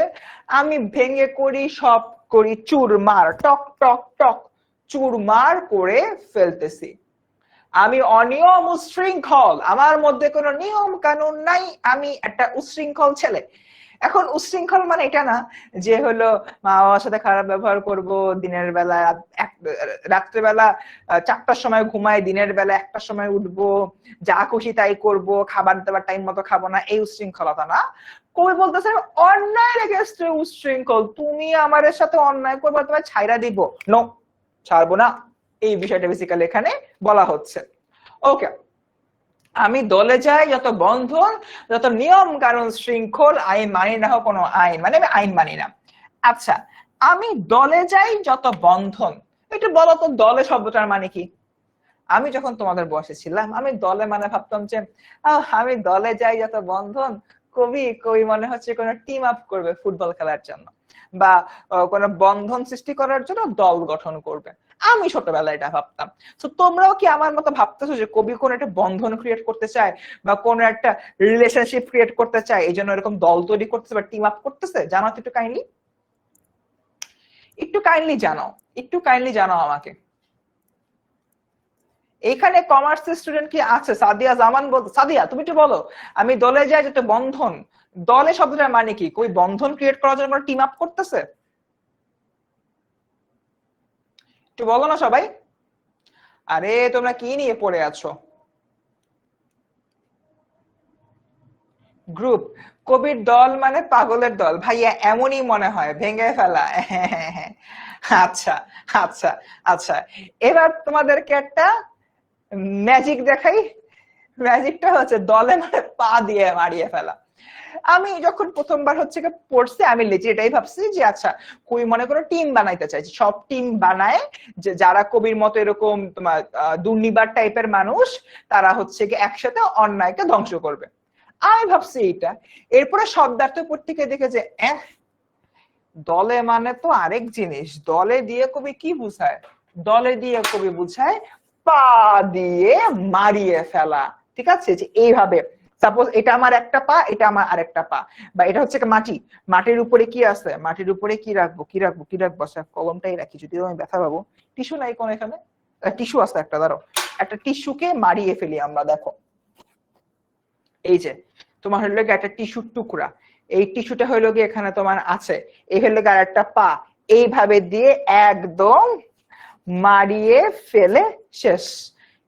আমি ভেঙে করি সব, করি চুরমার, টক টক টক চুরমার করে ফেলতেছি। আমি অনিয়ম উশৃঙ্খল, আমার মধ্যে কোনো নিয়ম কানুন নাই, আমি একটা উশৃঙ্খল ছেলে। এখন উশৃঙ্খল মানে এটা না যে হলো মা বাবার সাথে খারাপ ব্যবহার করব, দিনের বেলা রাত্রেবেলা 4টার সময় ঘুমাই, দিনের বেলা 1টার সময় উঠবো, যা খুশি তাই করব, খাবার দাবার টাইম মতো খাবো না, এই উশৃঙ্খলতা না। কবি বলতেছে অন্যায় এগেইনস্টে উশৃঙ্খল, তুমি আমার সাথে অন্যায় করবে, তোমায় ছাইরা দিব, নো, ছাড়বো না, এই বিষয়টা বেসিক্যালি এখানে বলা হচ্ছে। ওকে, আমি দলে যাই যত বন্ধন, যত নিয়ম কানুন শৃঙ্খল, আইন মানি না কোনো আইন, মানে আমি আইন মানি না। আচ্ছা, আমি দলে যাই যত বন্ধন, একটু বলো তো দলে শব্দটার মানে কি? আমি যখন তোমাদের বয়সে ছিলাম, আমি দলে মানে ভাবতাম যে আমি দলে যাই যত বন্ধন, কবি কবি মনে হচ্ছে কোনো টিম আপ করবে ফুটবল খেলার জন্য, বা কোনো বন্ধন সৃষ্টি করার জন্য দল গঠন করবে। আমি ছোটবেলায় এটা ভাবতাম। তো তোমরাও কি আমার মতো ভাবতেছো যে কবি কোন একটা বন্ধন ক্রিয়েট করতে চায় বা কোন একটা রিলেশনশিপ ক্রিয়েট করতে চায়, এই জন্য এরকম দল তৈরি করতেছে বা টিম আপ করতেছে? জানো তো, একটু কাইন্ডলি, একটু কাইন্ডলি জানাও, একটু কাইন্ডলি জানাও আমাকে। এখানে কমার্স স্টুডেন্ট কি আছে? সাদিয়া জামান বলতো, সাদিয়া তুমি একটু বলো, আমি দলে যাই যেটা বন্ধন, দলে শব্দটার মানে কি? কই বন্ধন ক্রিয়েট করার জন্য টিম আপ করতেছে? একটু বলো না সবাই। আরে তোমরা কি নিয়ে পড়ে আছো? গ্রুপ, কবির দল মানে পাগলের দল ভাইয়া, এমনই মনে হয়, ভেঙে ফেলা। আচ্ছা, আচ্ছা, আচ্ছা, এবার তোমাদেরকে একটা ম্যাজিক দেখাই। ম্যাজিকটা হচ্ছে দলে মানে পা দিয়ে মারিয়ে ফেলা। আমি যখন প্রথমবার হচ্ছে পড়ছি আমি লিজি এটাই ভাবছি যে আচ্ছা কবি মনে করো টিম বানাইতে চাইছে, সব টিম বানায় যে যারা কবির মতো এরকম তোমার দুর্নিবার টাইপের মানুষ তারা হচ্ছে কি একসাথে অন্যায়কে ধ্বংস করবে। আমি ভাবছি এইটা। এরপরে শব্দার্থ পত্রিকায় দেখে যে দলে মানে তো আরেক জিনিস, দলে দিয়ে কবি কি বুঝায়, দলে দিয়ে কবি বুঝায় পা দিয়ে মারিয়ে ফেলা। ঠিক আছে, যে এইভাবে সাপোজ এটা আমার একটা পা, এটা আমার আরেকটা পা, বা এটা হচ্ছে মাটি, মাটির উপরে কি আছে, মাটির উপরে কি রাখবো কি রাখবো কি রাখবো, আচ্ছা কলমটাই রাখি যদিও আমি ব্যথা পাবো। টিস্যু নাই কোন এখানে? টিস্যু আছে একটা, দাঁড়াও একটা টিস্যুকে মারিয়ে ফেলি আমরা। দেখো এই যে তোমার হইলো একটা টিস্যুর টুকরা, এই টিস্যুটা হইলো গিয়ে এখানে তোমার আছে, এই হইলো গিয়ে আরেকটা পা, এইভাবে দিয়ে একদম মারিয়ে ফেলে শেষ।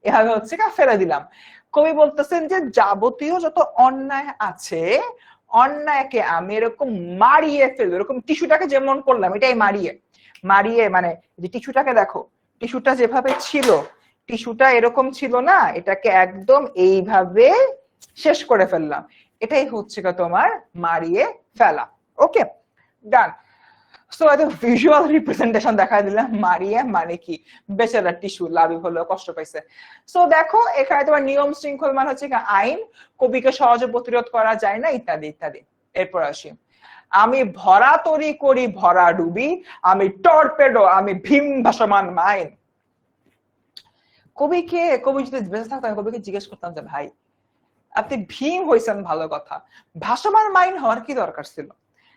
এভাবে হচ্ছে ফেলে দিলাম। কবি বলতেছেন যে যাবতীয় যত অন্যায় আছে, অন্যায়কে আমি এরকম মারিয়ে ফেলবো, এরকম টিস্যুটাকে যেমন করলাম এটাই মারিয়ে মারিয়ে, মানে যে টিস্যুটাকে দেখো, টিস্যুটা যেভাবে ছিল, টিস্যুটা এরকম ছিল না, এটাকে একদম এইভাবে শেষ করে ফেললাম, এটাই হচ্ছে তোমার মারিয়ে ফেলা। ওকে ডান। সো এত ভিজুয়াল রিপ্রেজেন্টেশন দেখা দিলাম, মারিয়া মানে কি বেচারা টিস্যু লাভই হলো, কষ্ট পাইছে। সো দেখো এখানে তোমার নিয়ম শৃঙ্খল মানে হচ্ছে আইন, কবিকে সহজে প্রতিরোধ করা যায় না, ইত্যাদি ইত্যাদি। এরপর আসি, আমি ভরা তরি করি ভরা ডুবি, আমি টর্পেডো আমি ভীম ভাসমান মাইন। কবি যদি বেঁচে থাকতো কবিকে জিজ্ঞেস করতাম যে ভাই আপনি ভীম হয়েছেন ভালো কথা, ভাসমান মাইন হওয়ার কি দরকার ছিল?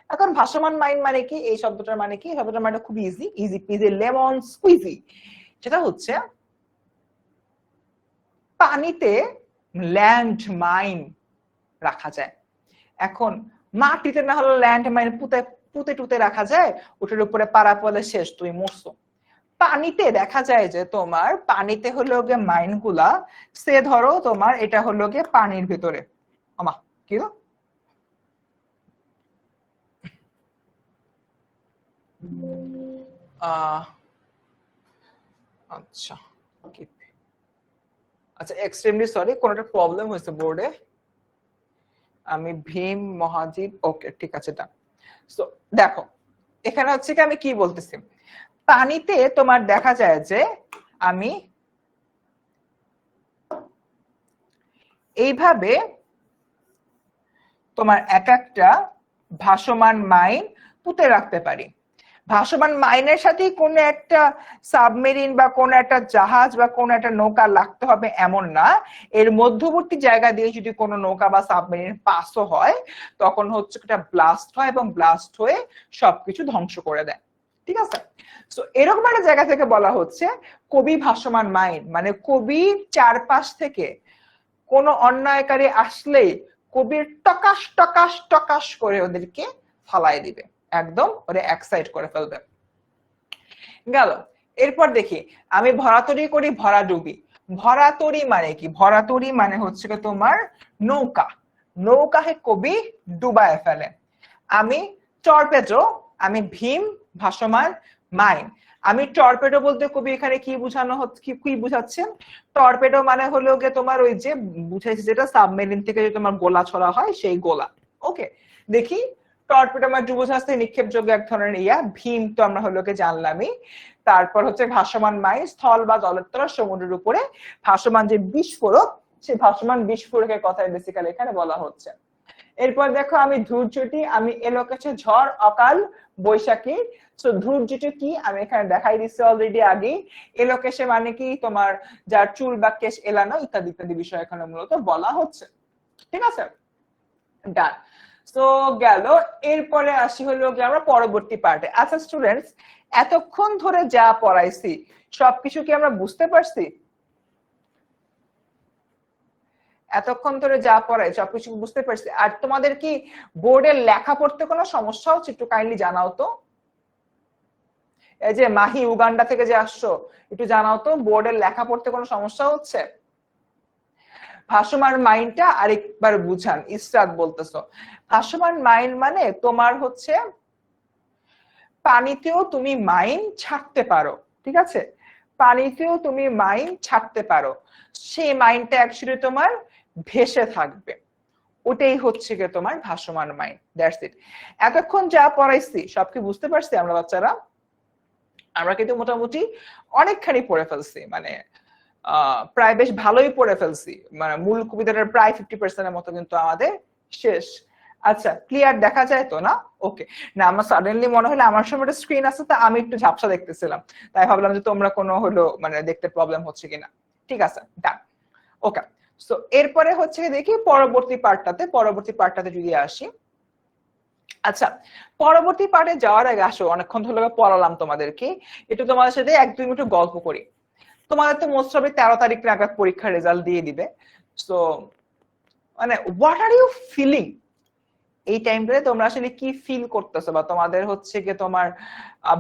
এখন ভাসমান মাইন মানে কি, এই শব্দটার মানে কি, শব্দটার মানে খুব easy, easy PG lemon squeegee. সেটা হচ্ছে পানিতে ল্যান্ড মাইন রাখা যায়। এখন মাটিতে না হলে ল্যান্ড মাইন পুঁতে পুঁতে টুতে রাখা যায়, ওটার উপরে পাড়া পড়লে শেষ, তুমি মরছো। পানিতে দেখা যায় যে তোমার পানিতে হলো গিয়ে মাইন গুলা, সে ধরো তোমার এটা হলো গিয়ে পানির ভিতরে, আমা কি আচ্ছা আচ্ছা এক্সট্রিমলি সরি, কোন একটা প্রবলেম হয়েছে বোর্ডে। আমি ভীম মহাজিব, ওকে ঠিক আছে ডান। সো দেখো এখানে হচ্ছে কি আমি কি বলতেছি, পানিতে তোমার দেখা যায় যে আমি এইভাবে তোমার এক একটা ভাসমান মাইন পুঁতে রাখতে পারি। ভাসমান মাইনের সাথে কোনো একটা সাবমেরিন বা কোনো একটা জাহাজ বা কোনো একটা নৌকা লাগতে হবে এমন না, এর মধ্যবর্তী জায়গা দিয়ে যদি কোনো নৌকা বা সাবমেরিন পাসও হয় তখন হচ্ছে এটা ব্লাস্ট হয় এবং ব্লাস্ট হয়ে সবকিছু ধ্বংস করে দেয়। ঠিক আছে, তো এরকম একটা জায়গা থেকে বলা হচ্ছে কবি ভাসমান মাইন, মানে কবির চারপাশ থেকে কোনো অন্যায়কারী আসলেই কবির টকাশ টকাশ টকাশ করে ওদেরকে ফালাই দিবে, একদম ওরে এক্সাইট করে ফেলবে। গেল। এরপর দেখি, আমি ভরাতরি করি ভরা ডুবি। ভরাতরি মানে কি, ভরাতরি মানে হচ্ছে তোমার নৌকা, নৌকাকে কবি ডুবায় ফেলে। আমি টর্পেডো আমি ভীম ভাসমান মাইন। আমি টর্পেডো বলতে কবি এখানে কি বুঝানো হচ্ছে, কি বুঝাচ্ছেন, টর্পেডো মানে হলো গিয়ে তোমার ওই যে বুঝাইছে যেটা সাবমেরিন থেকে যে তোমার গোলা ছড়া হয় সেই গোলা। ওকে দেখি, টর্পেডো মানে ডুবোজাহাজ নিক্ষেপযোগ্য এক ধরনের ইয়া, ভীম তো আমরা হলো গিয়ে জানলামই। তারপর হচ্ছে ভাসমান মাইন, স্থল বা জলের তলা সমুদ্রের উপরে ভাসমান যে বিস্ফোরক, সেই ভাসমান বিস্ফোরকের কথাই বেসিক্যালি এখানে বলা হচ্ছে। এরপর দেখো আমি ধূর্যটি আমি এলোকেছে ঝড় অকাল বৈশাখী। তো ধূর্যটি কি আমি এখানে দেখাই দিচ্ছি অলরেডি আগে, এলোকেশে মানে কি তোমার যার চুল বা কেশ এলানো ইত্যাদি ইত্যাদি বিষয় এখানে মূলত বলা হচ্ছে। ঠিক আছে ডান। তো গেল। এরপরে আসি হলো যে আমরা পরবর্তী পার্টে। আচ্ছা স্টুডেন্টস, এতক্ষণ ধরে যা পড়াইছি সবকিছু কি আমরা বুঝতে পারছি? এতক্ষণ ধরে যা পড়াই সবকিছু বুঝতে পারছি? আর তোমাদের কি বোর্ডে লেখা পড়তে কোনো সমস্যা হচ্ছে? একটু কাইন্ডলি জানাও তো। এই যে মাহি উগান্ডা থেকে যে আসছো, একটু জানাও তো বোর্ডের লেখা পড়তে কোনো সমস্যা হচ্ছে? ভাসমান মাইন্ডটা আরেকবার বুঝান, ইসরাত বলতেছো। ভাসমান মাইন্ড মানে তোমার হচ্ছে পানিতেও তুমি মাইন ছাড়তে পারো। ঠিক আছে, পানিতেও তুমি মাইন ছাড়তে পারো, সেই মাইনটা অ্যাকচুয়ালি তোমার ভেসে থাকবে, ওটাই হচ্ছে গিয়ে তোমার ভাসমান মাইন্ড। That's it. এতক্ষণ যা পড়াইছি সব কি বুঝতে পারছি আমরা বাচ্চারা? আমরা কিন্তু মোটামুটি অনেকখানি পড়ে ফেলছি, মানে প্রায় বেশ ভালোই পড়ে ফেলছি, মানে মূল কবিতাটার প্রায় 50% মতো কিন্তু আমাদের শেষ। আচ্ছা, ক্লিয়ার দেখা যায় তো না? ওকে। না, আমার সাডেনলি মনে হলো আমার সামনে একটা স্ক্রিন আছে, তো আমি একটু ঝাপসা দেখতেছিলাম, তাই ভাবলাম যে তোমরা কোনো হলো মানে দেখতে প্রবলেম হচ্ছে কিনা। ঠিক আছে, ডান। ওকে। সো এরপরে হচ্ছে দেখি পরবর্তী পার্টটাতে যদি আসি। আচ্ছা, পরবর্তী পার্টে যাওয়ার আগে আসো, অনেকক্ষণ ধরে পড়ালাম তোমাদেরকে, একটু তোমাদের সাথে 1-2 মিনিট গল্প করি। তোমাদের তো মোস্ট অফ 13 তারিখ নাগাদ পরীক্ষার রেজাল্ট দিয়ে দিবে। সো মানে হোয়াট আর ইউ ফিলিং এই টাইমটাতে? তোমরা আসলে কি ফিল করতেছো, বা তোমাদের হচ্ছে কি তোমার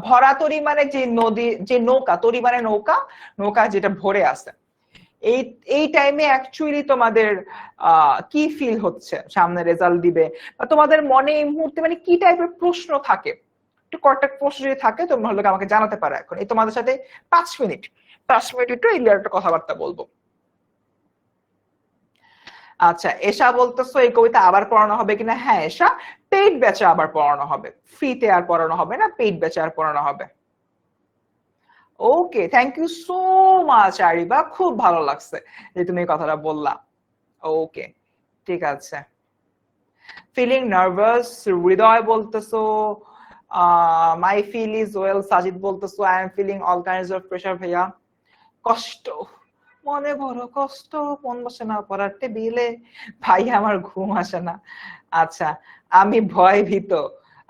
ভরা তরি মানে যে নদী, যে নৌকা, তরি মানে নৌকা, নৌকা যেটা ভরে আছে, এই এই টাইমে অ্যাকচুয়ালি তোমাদের কি ফিল হচ্ছে? সামনে রেজাল্ট দিবে, বা তোমাদের মনে এই মুহূর্তে মানে কি টাইপের প্রশ্ন থাকে? একটু কয়েকটা প্রশ্ন যদি থাকে তোমরা হলো আমাকে জানাতে পারো। এখন এই তোমাদের সাথে 5 মিনিট একটু এই একটা কথাবার্তা বলবো। আচ্ছা, এসা বলতেছো এই কবিতা আবার পড়ানো হবে কিনা? হ্যাঁ এসা, পেইড ব্যাচে আবার পড়ানো হবে, ফ্রিতে আর পড়ানো হবে না, পেইড ব্যাচে আর পড়ানো হবে। ওকে, থ্যাংক ইউ সো মাচ আরিবা, খুব ভালো লাগছে যে তুমি এই কথাটা বললা। ওকে, ঠিক আছে। ফিলিং নার্ভাস, হৃদয় বলতেছো my feel is well, Sajid বলতেছো I am feeling all kinds of pressure. ভাইয়া কষ্ট, মনে বড় কষ্ট, মন বসে না পড়ার টেবিলে, ভাই আমার ঘুম আসে না। আচ্ছা, আমি ভয় ভীত।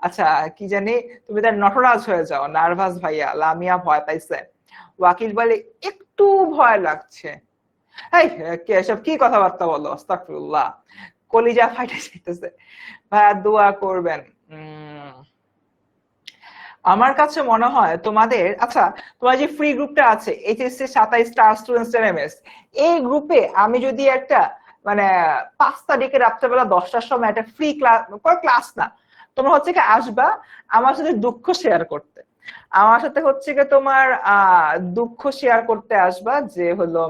আচ্ছা, কি জানি তুমি তার নটরাজ হয়ে যাও, নার্ভাস ভাইয়া, লামিয়া ভয় পাইছে। ওয়াকিল বলে একটু ভয় লাগছে। এই কে এসব কি কথাবার্তা বলো, আস্তাগফিরুল্লাহ, কলিজা ফাইটে যাইতেছে। ভাইয়া দোয়া করবেন। আমার কাছে মনে হয় তোমাদের, আচ্ছা তোমার যে ফ্রি গ্রুপটা আছে এইচএসসি 27 স্টার স্টুডেন্টস এমএস, এই গ্রুপে আমি যদি একটা মানে 5 তারিখে রাত্রেবেলা 10টার সময় একটা ফ্রি ক্লাস না, তোমরা হচ্ছে কি আসবা আমার সাথে দুঃখ শেয়ার করতে, আমার সাথে হচ্ছে কি তোমার দুঃখ শেয়ার করতে আসবা, যে হলো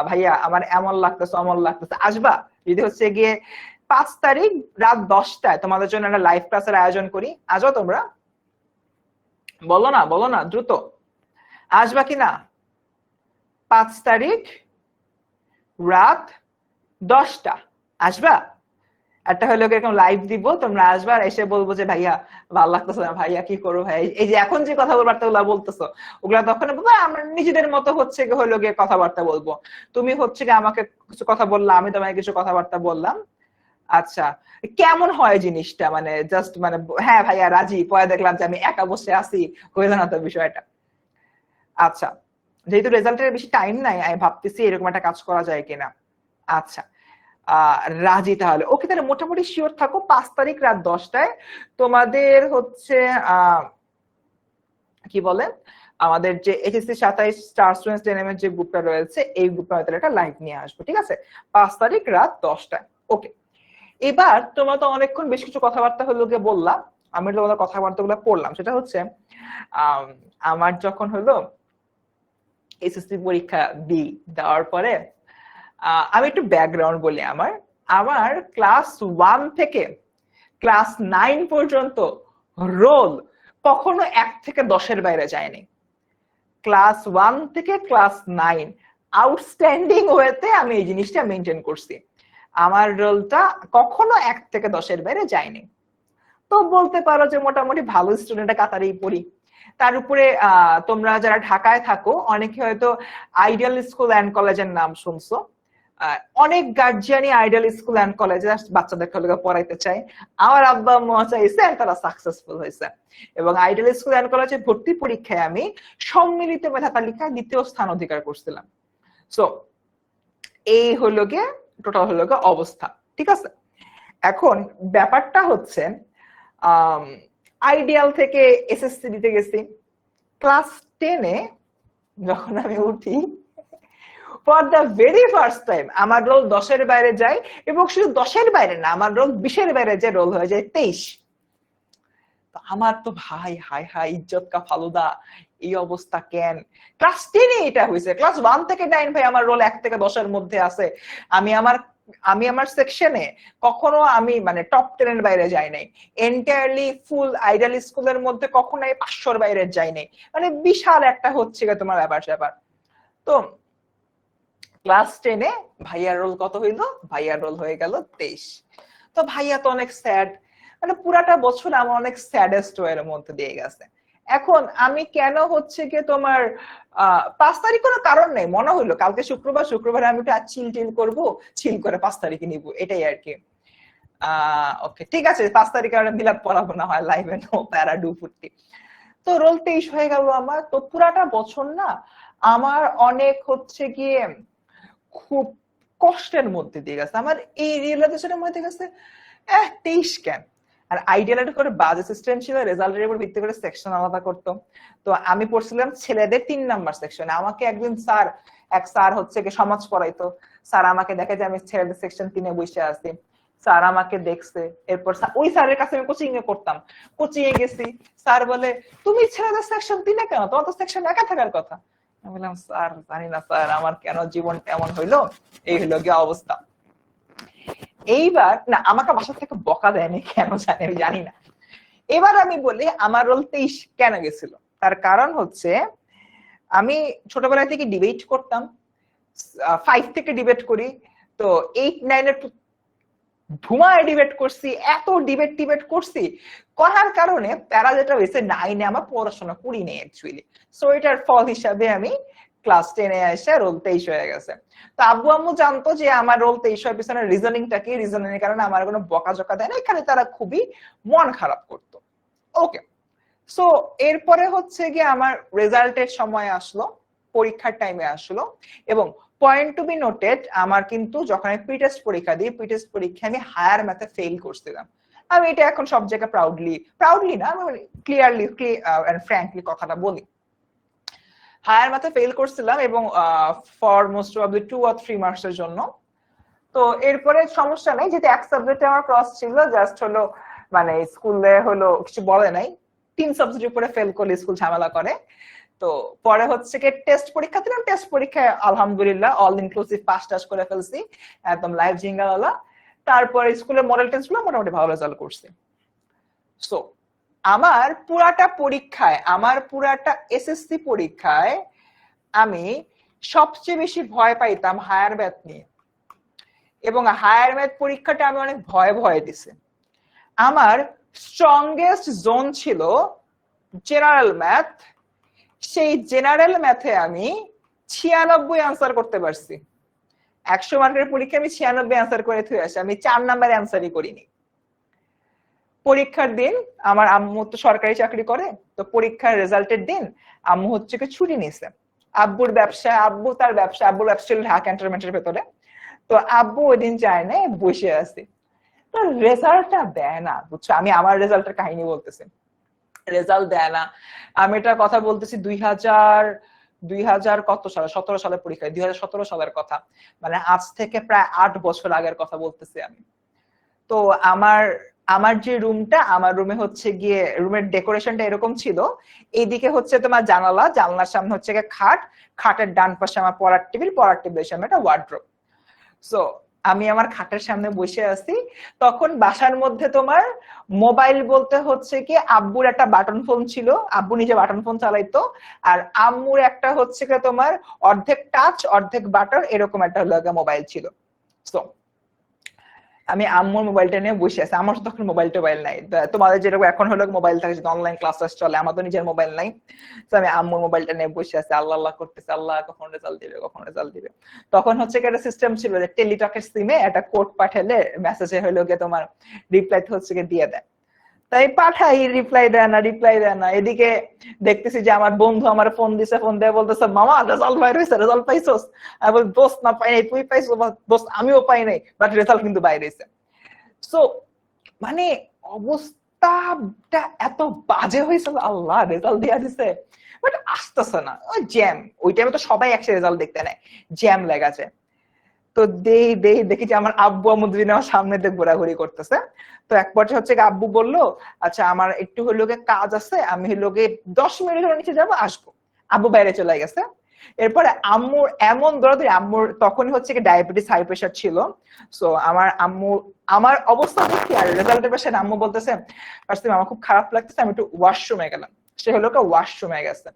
ভাইয়া আমার এমন লাগতেছে অমন লাগতেছে, আসবা। যদি হচ্ছে গিয়ে 5 তারিখ রাত 10টায় তোমাদের জন্য একটা লাইভ ক্লাসের আয়োজন করি, আসো তোমরা। বলো না, বলো না দ্রুত, আসবা কিনা? 5 তারিখ রাত 10টা আসবা। একটা হলো এরকম লাইভ দিব, তোমরা আসবা, আর এসে বলবো যে ভাইয়া ভালো লাগতেছে না, ভাইয়া কি করবো ভাই, এই যে এখন যে কথাবার্তা গুলা বলতেছো ওগুলা তখন আমরা নিজেদের মতো হচ্ছে হলো গিয়ে কথাবার্তা বলবো। তুমি হচ্ছে গিয়ে আমাকে কিছু কথা বললাম, আমি তোমাকে কিছু কথাবার্তা বললাম। আচ্ছা, কেমন হয় জিনিসটা, মানে জাস্ট মানে হ্যাঁ ভাইয়া রাজি, পরে দেখলাম যে আমি একা বসে আছি, হইল না তো বিষয়টা। আচ্ছা, যেহেতু রেজাল্টের বেশি টাইম নাই, আমি ভাবতেছি এরকম একটা কাজ করা যায় কিনা। আচ্ছা, রাজি তাহলে, ওকে তাহলে মোটামুটি শিওর থাকো 5 তারিখ রাত 10টায় তোমাদের হচ্ছে কি বলে আমাদের যে এইচএসসি 27 স্টার স্টুডেন্টস ডেনামের যে গ্রুপটা রয়েছে, এই গ্রুপটা একটা লাইভ নিয়ে আসবো, ঠিক আছে? 5 তারিখ রাত 10টায়। ওকে, এবার তোমরা তো অনেকক্ষণ বেশ কিছু কথাবার্তা হলো গিয়ে বললাম, আমি তোমাদের কথাবার্তা গুলো পড়লাম। সেটা হচ্ছে আমার যখন হলো এসএসসি পরীক্ষা দেওয়ার পরে আমি একটু ব্যাকগ্রাউন্ড বলি। আমার আমার ক্লাস 1 থেকে ক্লাস 9 পর্যন্ত রোল কখনো 1 থেকে 10-এর বাইরে যায়নি। ক্লাস 1 থেকে ক্লাস 9 আউটস্ট্যান্ডিং ওয়েতে আমি এই জিনিসটা মেনটেন করছি, আমার রোলটা কখনো 1 থেকে 10-এর বাইরে যায়নি। তো বলতে পারো যে মোটামুটি ভালো স্টুডেন্টের কাতারেই পড়ি। তার উপরে তোমরা যারা ঢাকায় থাকো অনেকে হয়তো আইডিয়াল স্কুল অ্যান্ড কলেজের নাম শুনছো। অনেক গার্জিয়ানই আইডিয়াল স্কুল অ্যান্ড কলেজে বাচ্চাদের পড়াইতে চায়। আমার আব্বা আম্মা চাইছে, তারা সাকসেসফুল হয়েছে, এবং আইডিয়াল স্কুল অ্যান্ড কলেজে ভর্তি পরীক্ষায় আমি সম্মিলিত মেধা তালিকায় 2য় স্থান অধিকার করছিলাম। সো এই হলো গিয়ে টোটাল হলো গিয়ে অবস্থা, ঠিক আছে? এখন ব্যাপারটা হচ্ছে আইডিয়াল থেকে এসএসসি দিতে গেছি। ক্লাস 10-এ যখন আমি উঠি, for the very first time আমার রোল 10-এর বাইরে যায়, এবং শুধু 10-এর বাইরে না, আমার রোল 20-এর বাইরে যে রোল হয়ে যায় 23। আমার তো ভাই হাই হাই ইজ্জত কা ফালুদা, এই অবস্থা কেন? ক্লাস 10-এ এটা হয়েছে। ক্লাস 1 থেকে 9 ভাই আমার রোল 1 থেকে 10-এর মধ্যে আছে। আমি আমার আমি আমার সেকশনে কখনো আমি মানে টপ 10 এর বাইরে যাই নাই, এন্টায়ারলি ফুল আইডিয়াল স্কুলের মধ্যে কখনোই 500 এর বাইরে যাই নাই, মানে বিশাল একটা হচ্ছে তোমার ব্যাপার স্যাপার। তো ক্লাস 10-এ ভাইয়ার রোল কত হইলো? ভাইয়ার রোল হয়ে গেল 23। তো ভাইয়া তো অনেক স্যাড, মানে পুরাটা বছর আমার অনেক স্যাডেস্ট ওয়ের মধ্যে দিয়ে গেছে। এখন আমি কেন হচ্ছে কি তোমার 5 তারিখ কোনো কারণ নেই, মনে হইলো কালকে শুক্রবার, শুক্রবারে আমি একটু চিল টিল করবো, চিল করে 5 তারিখে নিব, এটাই আর কি। ওকে ঠিক আছে, 5 তারিখে আমরা মিলাদ পড়াবো না হয় লাইভে, নো প্যারা ডু ফুর্তি। তো রোল 23 হয়ে গেল আমার। তো পুরাটা বছর না আমার অনেক হচ্ছে গিয়ে খুব কষ্টের মধ্যে দিয়ে গেছে, আমার এই রিয়েলাইজেশনের মধ্যে গেছে 23 কেন। আর আইডিয়াল করে বাজে সিস্টেম ছিল, রেজাল্টের উপর ভিত্তি করে সেকশন আলাদা করতো। তো আমি পড়ছিলাম ছেলেদের 3 নাম্বার সেকশনে। আমাকে একদিন এক স্যার হচ্ছে কি সমাজ পড়াইতো, স্যার আমাকে দেখে যে আমি ছেলেদের সেকশন 3-এ বসে আছি, স্যার আমাকে দেখছে। এরপর ওই স্যারের কাছে আমি কোচিং এ করতাম, কোচিং এ গেছি, স্যার বলে তুমি ছেলেদের সেকশন 3-এ কেন, তোমার তো সেকশন একা থাকার কথা। আমি বললাম স্যার জানি না স্যার, আমার কেন জীবনটা এমন হইলো, এই হইলো গিয়ে অবস্থা। এইবার না আমাকে বাসা থেকে বকা দেয়নি, কেন জানি আমি জানি না। এবার আমি বলি আমার রোল 23 কেন গেছিল। তার কারণ হচ্ছে আমি ছোটবেলা থেকে ডিবেট করতাম, 5 থেকে ডিবেট করি, তো 8-9 এর ধুমায় ডিবেট করছি, এত ডিবেট করছি, করার কারণে তারা যেটা হয়েছে 9-এ আমার পড়াশোনা করি নেই অ্যাকচুয়ালি। সো এটার ফল হিসাবে আমি ক্লাস 10-এ এসে রোল 23 হয়ে গেছে। তো আব্বু আম্মু জানতো যে আমার রোল 23 হওয়ার পিছনে রিজনিংটা কি, রিজনিং এর কারণে আমার কোনো বকাঝকা দেয় না, এখানে তারা খুবই মন খারাপ করতো। ওকে, সো এরপরে হচ্ছে গিয়ে আমার রেজাল্টের সময় আসলো, পরীক্ষার টাইমে আসলো, এবং পয়েন্ট টু বি নোটেড আমার কিন্তু যখন আমি প্রিটেস্ট পরীক্ষা দিই, প্রিটেস্ট পরীক্ষায় আমি হায়ার ম্যাথে ফেল করছিলাম। আমি এটা এখন সব জায়গায় প্রাউডলি না, আমি ক্লিয়ারলি এন্ড ফ্র্যাঙ্কলি কথাটা বলি, হায়ার ম্যাথে ফেল করছিলাম, এবং ফর মোস্ট প্রবাবলি 2 or 3 মার্কসের জন্য। তো এরপরে সমস্যা নেই, যেহেতু এক সাবজেক্টে আমার ক্রস ছিল, জাস্ট হলো মানে স্কুলে হলো কিছু বলে নাই, 3 সাবজেক্টের উপরে ফেল করলে স্কুল ঝামেলা করে। তো পরে হচ্ছে কি টেস্ট পরীক্ষা দিলাম, টেস্ট পরীক্ষায় আলহামদুলিল্লাহ অল ইনক্লুসিভ পাস টাস করে ফেলছি, একদম লাইভ জিঙ্গাওয়ালা। তারপরে স্কুলের মডেল টেস্ট গুলো মোটামুটি ভালো রেজাল্ট করছি। সো আমার পুরাটা এসএসসি পরীক্ষায় আমি সবচেয়ে বেশি ভয় পাইতাম হায়ার ম্যাথ নিয়ে, এবং হায়ার ম্যাথ পরীক্ষাটা আমি অনেক ভয়ে দিছি। আমার স্ট্রংগেস্ট জোন ছিল জেনারেল ম্যাথ, সেই জেনারেল ম্যাথে আমি 96 আনসার করতে পারছি। 100 মার্কের পরীক্ষা আমি 96 আনসার করে থুয়ে আসি, আমি 4 নাম্বার আনসারই করিনি। পরীক্ষার দিন আমার আম্মু তো সরকারি চাকরি করে, তো পরীক্ষার রেজাল্টের দিন আম্মু হচ্ছে কি ছুটি নিছে, আব্বুর ব্যবসা আব্বুর ব্যবসা ছিল ঢাকা ক্যান্টনমেন্টের ভেতরে। তো আব্বু ওই দিন যায় না, বসে আছে। তো রেজাল্টটা দেয় না, বুঝছো, আমি আমার রেজাল্টের কাহিনী বলতেছি, রেজাল্ট দেয় না। আমি এটা কথা বলতেছি 2000 কত সালে, 17 সালের পরীক্ষায়, 2017 সালের কথা, মানে আজ থেকে প্রায় 8 বছর আগের কথা বলতেছি আমি। তো আমার যে রুমটা, আমার রুমে হচ্ছে গিয়ে রুমের ডেকোরেশনটা এরকম ছিল, এইদিকে হচ্ছে তোমার জানলার সামনে হচ্ছে গিয়ে খাটের ডান পাশে আমার পড়ার টেবিলের সামনে একটা ওয়ার্ড্রোব। সো আমি আমার খাটের সামনে বসে আছি, তখন বাসার মধ্যে তোমার মোবাইল বলতে হচ্ছে কি আব্বুর একটা বাটন ফোন ছিল, আব্বু নিজে বাটন ফোন চালাইতো, আর আম্মুর একটা হচ্ছে কি তোমার অর্ধেক টাচ অর্ধেক বাটন এরকম একটা মোবাইল ছিল। সো আমি আম্মুর মোবাইলটা নিয়ে বসে আছি, আমার তখন মোবাইল নাই, তোমাদের যেরকম এখন হলো মোবাইল থাকে অনলাইন ক্লাস চলে, আমার তো নিজের মোবাইল নাই। তো আমি আম্মুর মোবাইলটা নিয়ে বসে আছি, আল্লাহ করতেছি, আল্লাহ কখন রেজাল্ট দিবে। তখন হচ্ছে একটা সিস্টেম ছিল যে টেলিটকের সিমে একটা কোড পাঠালে মেসেজে হলো গিয়ে তোমার রিপ্লাই হচ্ছে গিয়ে দিয়ে দেয়, তাই পাঠাই, রিপ্লাই দেয় না। এদিকে দেখতেছি যে আমার বন্ধু আমার ফোন দিয়ে বলতেছে মামা রেজাল্ট বাইরে হয়েছে, রেজাল্ট পাইছোস? আমি বল দোস্ত না পাই নাই, তুই পাইছো? দোস্ত আমিও পাই নাই, বাট রেজাল্ট কিন্তু বাইরে হয়েছে। সো মানে অবস্থাটা এত বাজে হয়েছিল, আল্লাহ রেজাল্ট দিয়ে দিছে বাট আসতেছে না, ওই জ্যাম, ওই টাইমে তো সবাই একসাথে রেজাল্ট দেখতে নেয়, জ্যাম লেগেছে। তো দেখি যে আমার আব্বু আম্মু দুজনে আমার সামনে দিয়ে ঘোরাঘুরি করতেছে। তো এক পর্যায়ে হচ্ছে আব্বু বললো আচ্ছা আমার একটু হলো কাজ আছে, আমি হলো 10 মিনিট নিচে যাবো, আসবো। আব্বু বাইরে চলে গেছে। এরপরে আম্মুর এমন দৌড়াদৌড়ি, আম্মুর তখনই হচ্ছে কি ডায়াবেটিস হাই প্রেশার ছিল। সো আমার আম্মু আমার অবস্থা দেখি আর রেজাল্টের পাশে আম্মু বলতেছে আমার খুব খারাপ লাগতেছে, আমি একটু ওয়াশরুমে গেলাম। সে হলো ওয়াশরুমে গেছে।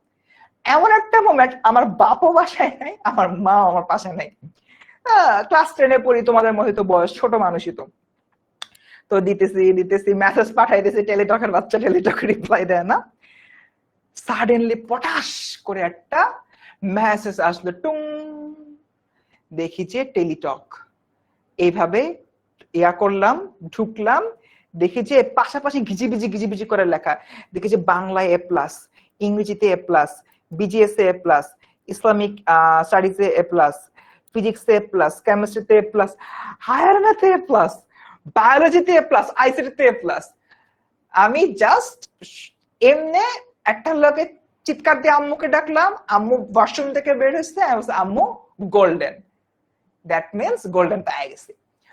এমন একটা মোমেন্ট, আমার বাপও বাসায় নাই, আমার মা আমার পাশে নাই। ক্লাস 10-এ পড়ি, তোমাদের মধ্যে তো বয়স, ছোট মানুষই তো। তো দিতেছি মেসেজ পাঠাইতেছি, টেলিটকের বাচ্চা টেলিটক রিপ্লাই দেয় না। সাডেনলি পটাশ করে একটা মেসেজ আসলো, টুং। দেখি যে টেলিটক। এইভাবে ইয়া করলাম, ঢুকলাম, দেখি যে পাশাপাশি ঘিজিবিজি করে লেখা। দেখি যে বাংলায় A+, ইংরেজিতে A+, বিজিএস A+, ইসলামিক স্টাডিজে A+, ফিজিক্সে A+, কেমিস্ট্রিতে A+, হায়ার ম্যাথে A+, বায়োলজিতে A+, আইসিটিতে A+। আমি জাস্ট এমনে একটা লোকে চিৎকার দিয়ে আম্মুকে ডাকলাম, আম্মু ওয়াশরুম থেকে বের হয়েছে, আম্মু গোল্ডেন। দ্যাট মিনস গোল্ডেন পেয়ে গেছি।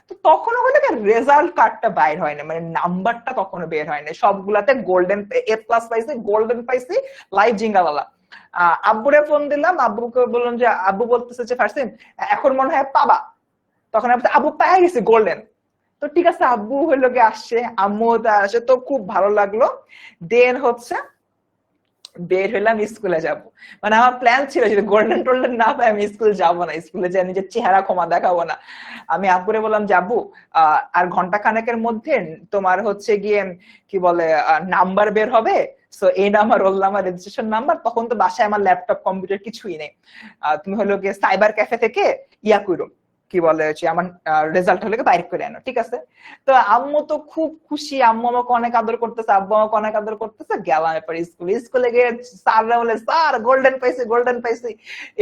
তো তখনও হলো রেজাল্ট কার্ডটা বাইর হয় না, মানে নাম্বারটা তখনো বের হয় না, সবগুলাতে গোল্ডেন A+ পাইছি, গোল্ডেন পাইছি, লাইভ জিঙ্গালালা। আব্বুরে ফোন দিলাম, আব্বুকে বললাম যে, আব্বু বলতেছে যে ফারসিন এখন মনে হয় পাবা। তখন আব্বু পেয়ে গেছি গোল্ডেন। তো ঠিক আছে, আব্বু হইলো গিয়ে আসছে, আম্মু আসে, তো খুব ভালো লাগলো। দেন হচ্ছে বের হইলাম, স্কুলে যাব। মানে আমার প্ল্যান ছিল যে গোল্ডেন টোল্ডেন না পাই আমি স্কুল যাবো না, স্কুলে যাই নিজের চেহারা ক্ষমা দেখাবো না। আমি আব্বুরে বললাম যাবো আর ঘন্টা খানেকের মধ্যে তোমার হচ্ছে গিয়ে কি বলে নাম্বার বের হবে। সো এই number, roll number, registration number. তখন তো বাসায় আমার ল্যাপটপ কম্পিউটার কিছুই নেই। তুমি হলো গিয়ে সাইবার ক্যাফে থেকে ইয়া করো, কি বলে আমার রেজাল্ট হলে বাইর করে আনো, ঠিক আছে? তো আম্মু তো খুব খুশি, আম্মু আমাকে অনেক আদর করতেছে, আব্বু আমাকে অনেক আদর করতেছে। গেলাম এরপর স্কুলে গিয়ে স্যাররা বলে, স্যার গোল্ডেন পাইছি, গোল্ডেন পাইছি।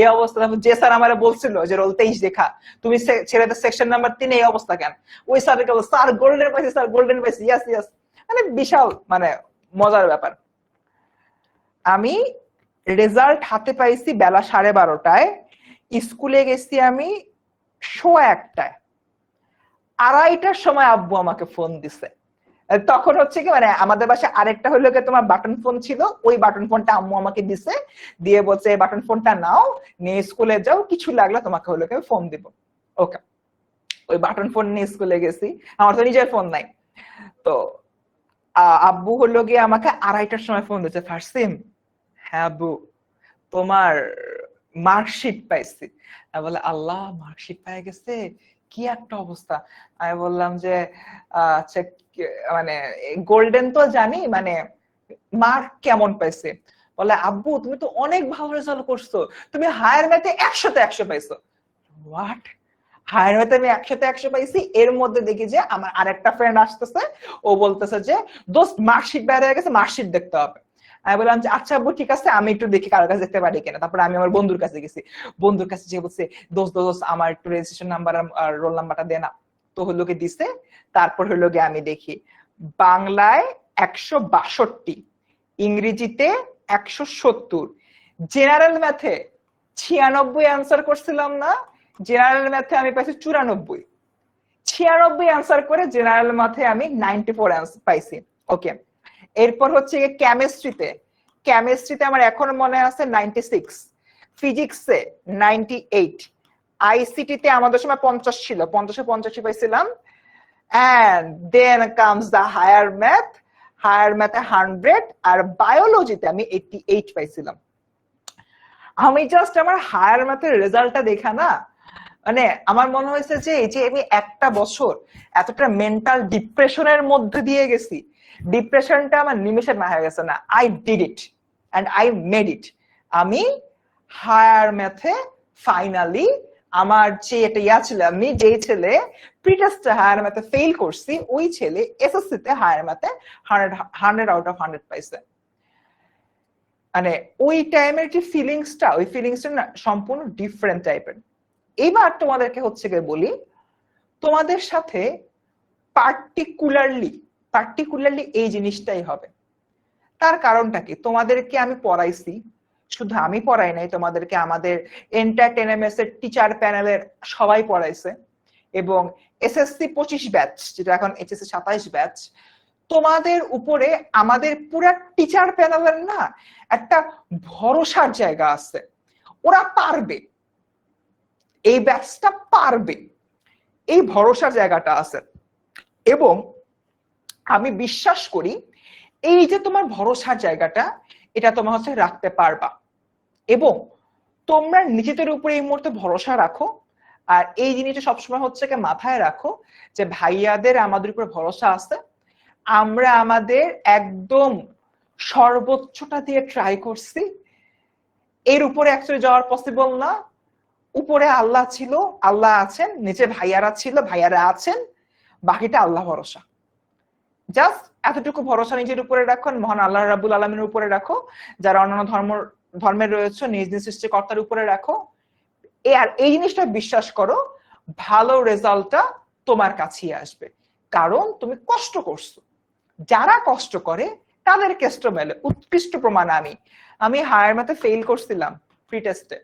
এই অবস্থা। যে স্যার আমার বলছিল যে রোল 23 দেখা, তুমি ছেলেদের সেকশন নাম্বার 3, এই অবস্থা কেন? ওই স্যারকে বল, স্যার গোল্ডেন পাইছি, স্যার গোল্ডেন পাইছি, ইয়াস ইয়াস। মানে বিশাল মানে মজার ব্যাপার। আমি রেজাল্ট হাতে পাইছি বেলা 12:30টায়, স্কুলে গেছি আমি 1:15টায়। 2:30টার সময় আব্বু আমাকে ফোন দিছে। তখন হচ্ছে কি মানে আমাদের বাসায় আরেকটা হলো কি তোমার বাটন ফোন ছিল, ওই বাটন ফোনটা আম্মু আমাকে দিছে, দিয়ে বলছে এই বাটন ফোনটা নাও, নিয়ে স্কুলে যাও, কিছু লাগলে তোমাকে হলো কি ফোন দিব। ওকে, ওই বাটন ফোন নিয়ে স্কুলে গেছি, আমার তো নিজের ফোন নাই। তো আব্বু হলো গিয়ে আমাকে 2:30টার সময় ফোন দিচ্ছে, ফারসিন হ্যাঁ আব্বু তোমার মার্কশিট পাইছি। আমি বলে আল্লাহ, মার্কশিট পেয়ে গেছে, কি একটা অবস্থা। আমি বললাম যে আচ্ছা মানে গোল্ডেন তো জানি, মানে মার্ক কেমন পাইছে? বলে আব্বু তুমি তো অনেক ভালো রেজাল্ট করছো, তুমি হায়ার ম্যাথে 100-তে 100 পাইছো। হোয়াট? হায়ার ম্যাথে আমি 100-তে 100 পাইছি? এর মধ্যে দেখি যে আমার আরেকটা ফ্রেন্ড আসতেছে, ও বলতেছে যে দোস্ত মার্কশিট বের হয়ে গেছে, মার্কশিট দেখতে হবে। আমি বললাম যে আচ্ছা আব্বু ঠিক আছে, আমি একটু দেখি কারোর কাছে দেখতে পারি কিনা। তারপরে আমি আমার বন্ধুর কাছে গেছি, বন্ধুর কাছে যে বলছে দোস্ত দোস্ত আমার একটু রেজিস্ট্রেশন নাম্বার আর রোল নাম্বারটা দে না। তো হলো কি দিছে। তারপর হলো গিয়ে আমি দেখি বাংলায় 162, ইংরেজিতে 170, জেনারেল ম্যাথে 96 অ্যান্সার করছিলাম না, জেনারেল ম্যাথে আমি পাইছি 94। 96 অ্যান্সার করে জেনারেল ম্যাথে আমি 94 অ্যান্সার পাইছি। ওকে, এরপর হচ্ছে কেমিস্ট্রিতে আমার এখন মনে আছে 96, ফিজিক্সে 98, আইসিটিতে আমাদের সময় 50 ছিল, 50-এ 85 পাইছিলাম। And then comes the higher ম্যাথে 100, আর বায়োলজিতে আমি 88 পাইছিলাম। আমি জাস্ট আমার হায়ার ম্যাথের রেজাল্টটা দেখা না, মানে আমার মনে হয়েছে যে এই যে আমি একটা বছর এতটা মেন্টাল ডিপ্রেশনের মধ্যে দিয়ে গেছি, ডিপ্রেশনটা আমার নিমেষে না হয়ে গেছে না। I did it and I made it. আমি হায়ার ম্যাথে ফাইনালি আমার যে এটা ইয়া ছিল, আমি যে ছেলে প্রিটেস্টে হায়ার ম্যাথে ফেল করছি, ওই ছেলে এসএসসি তে হায়ার ম্যাথে 100 আউট অফ 100 পাইছে। মানে ওই টাইমের যে ফিলিংসটা, ওই ফিলিংসটা না সম্পূর্ণ ডিফারেন্ট টাইপের। এবার তোমাদেরকে হচ্ছে গিয়ে বলি, তোমাদের সাথে পার্টিকুলারলি এই জিনিসটাই হবে। তার কারণটা কি? তোমাদেরকে আমি পড়াইছি, শুধু আমি পড়াই নাই, তোমাদেরকে আমাদের এন্টারটেনমেন্টস এর টিচার প্যানেলের সবাই পড়াইছে, এবং এসএসসি 25 ব্যাচ, যেটা এখন এইচএসসি 27 ব্যাচ, তোমাদের উপরে আমাদের পুরো টিচার প্যানেলের না একটা ভরসার জায়গা আছে। ওরা পারবে, এই ব্যাচটা পারবে, এই ভরসার জায়গাটা আছে। এবং আমি বিশ্বাস করি এই যে তোমার ভরসার জায়গাটা, এটা তোমার হচ্ছে রাখতে পারবা। এবং তোমরা নিজেদের উপরে এই মুহূর্তে ভরসা রাখো। আর এই জিনিসটা সবসময় হচ্ছে মাথায় রাখো যে ভাইয়াদের আমাদের উপরে ভরসা আছে, আমরা আমাদের একদম সর্বোচ্চটা দিয়ে ট্রাই করছি। এর উপরে অ্যাকচুয়ালি যাওয়ার পসিবল না। উপরে আল্লাহ ছিল, আল্লাহ আছেন, নিচে ভাইয়ারা ছিল, ভাইয়ারা আছেন, বাকিটা আল্লাহ ভরসা। জাস্ট এতটুকু ভরসা নিজের উপরে রাখো, মহান আল্লাহ রাব্বুল আলামিনের উপরে রাখো, যারা অন্যান্য ধর্মের রয়েছে নিজ নিজ সৃষ্টিকর্তার উপরে রাখো। আর এই জিনিসটা বিশ্বাস করো, ভালো রেজাল্টটা তোমার কাছেই আসবে, কারণ তুমি কষ্ট করছো। যারা কষ্ট করে তাদের কেষ্ট মেলে। উৎকৃষ্ট প্রমাণ আমি হায়ার ম্যাথে ফেল করছিলাম প্রি টেস্টে।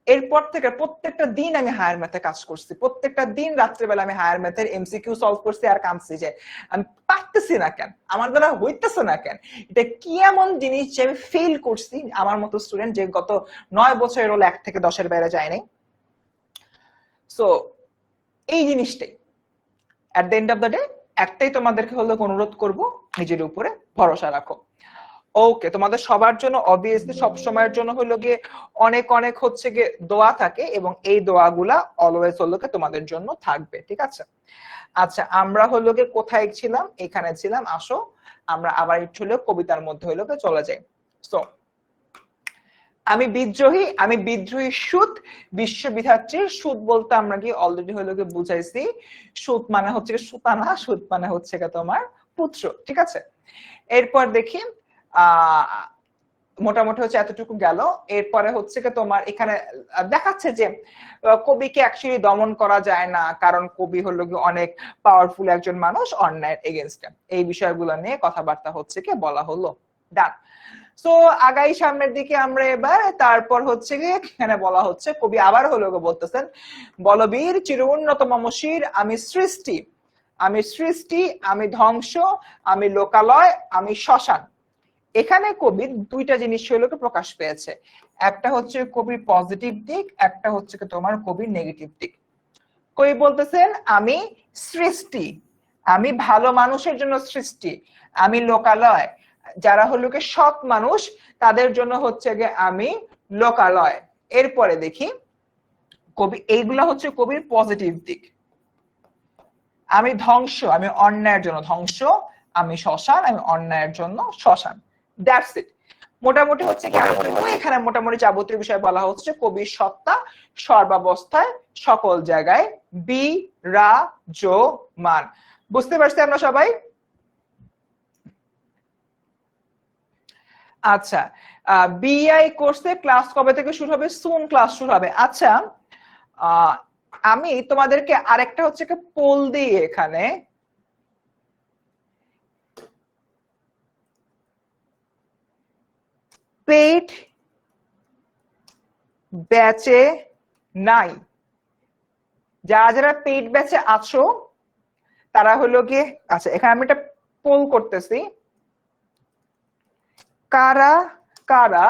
এরপর থেকে প্রত্যেকটা দিন আমি হায়ার ম্যাথে কাজ করছি, প্রত্যেকটা দিন রাত্রেবেলা আমি হায়ার ম্যাথের এমসিকিউ সলভ করছি। আর কামছি যে আমি পারতেছি না কেন, আমার দ্বারা হইতেছে না কেন, এটা কি এমন জিনিস যে আমি ফেল করছি। আমার মতো স্টুডেন্ট যে গত 9 বছরের হলো 1 থেকে 10-এর বাইরে যায় নাই। সো এই জিনিসটাই at the end of the day একটাই তোমাদেরকে হলো অনুরোধ করব, নিজের উপরে ভরসা রাখো। ওকে, তোমাদের সবার জন্য অবভিয়াসলি সব সময়ের জন্য হলো গিয়ে অনেক অনেক হচ্ছে গিয়ে দোয়া থাকে, এবং এই দোয়াগুলা অলওয়েজ হলো গিয়ে তোমাদের জন্য থাকবে, ঠিক আছে? আচ্ছা, আমরা হলো গিয়ে কোথায় ছিলাম? এখানে ছিলাম। আসো আমরা আবার একটু হলো কবিতার মধ্যে হলো গিয়ে চলে যাই। সো আমি বিদ্রোহী সুত, বিশ্ববিধাত্রীর সুত বলতে আমরা কি অলরেডি হলো গিয়ে বুঝাইছি। সুত মানে হচ্ছে সুতানা, সুত মানে হচ্ছে তোমার পুত্র, ঠিক আছে? এরপর দেখি মোটামুটি হচ্ছে এতটুকু গেল। এরপরে হচ্ছে তোমার এখানে দেখাচ্ছে যে কবিকে অ্যাকচুয়ালি দমন করা যায় না, কারণ কবি হলো গিয়ে অনেক পাওয়ারফুল একজন মানুষ, অন্যায়ের এগেনস্টে। এই বিষয়গুলো নিয়ে কথাবার্তা হচ্ছে কি বলা হলো। ডান। সো আগাই সামনের দিকে আমরা এবার। তারপর হচ্ছে গিয়ে এখানে বলা হচ্ছে, কবি আবার হলো বলতেছেন, বলবীর চির উন্নত মমশির আমি সৃষ্টি, আমি সৃষ্টি, আমি ধ্বংস, আমি লোকালয়, আমি শ্মশান। এখানে কবির দুইটা জিনিস হলো প্রকাশ পেয়েছে। একটা হচ্ছে কবির পজিটিভ দিক, একটা হচ্ছে তোমার কবির নেগেটিভ দিক। কবি বলতেছেন আমি সৃষ্টি, আমি ভালো মানুষের জন্য সৃষ্টি, আমি লোকালয়, যারা হলো কি সৎ মানুষ তাদের জন্য হচ্ছে গিয়ে আমি লোকালয়। এরপরে দেখি কবি, এইগুলা হচ্ছে কবির পজিটিভ দিক। আমি ধ্বংস, আমি অন্যায়ের জন্য ধ্বংস, আমি শ্মশান, আমি অন্যায়ের জন্য শ্মশান। That's it. মোটামুটি হচ্ছে কি এখানে মোটামুটি যাবতীয় বিষয় বলা হচ্ছে কবির সত্তা সর্বাবস্থায় সকল জায়গায় বিরাজমান। বুঝতে পারছি আমরা সবাই? আচ্ছা, বিআই কোর্সে ক্লাস কবে থেকে শুরু হবে? সুন ক্লাস শুরু হবে। আচ্ছা, আমি তোমাদেরকে আরেকটা হচ্ছে পোল দিই এখানে। পেইড ব্যাচে নাই, যারা যারা পেইড ব্যাচে আছো তারা হলো গিয়ে, আচ্ছা এখানে আমি একটা পোল করতেছি, কারা কারা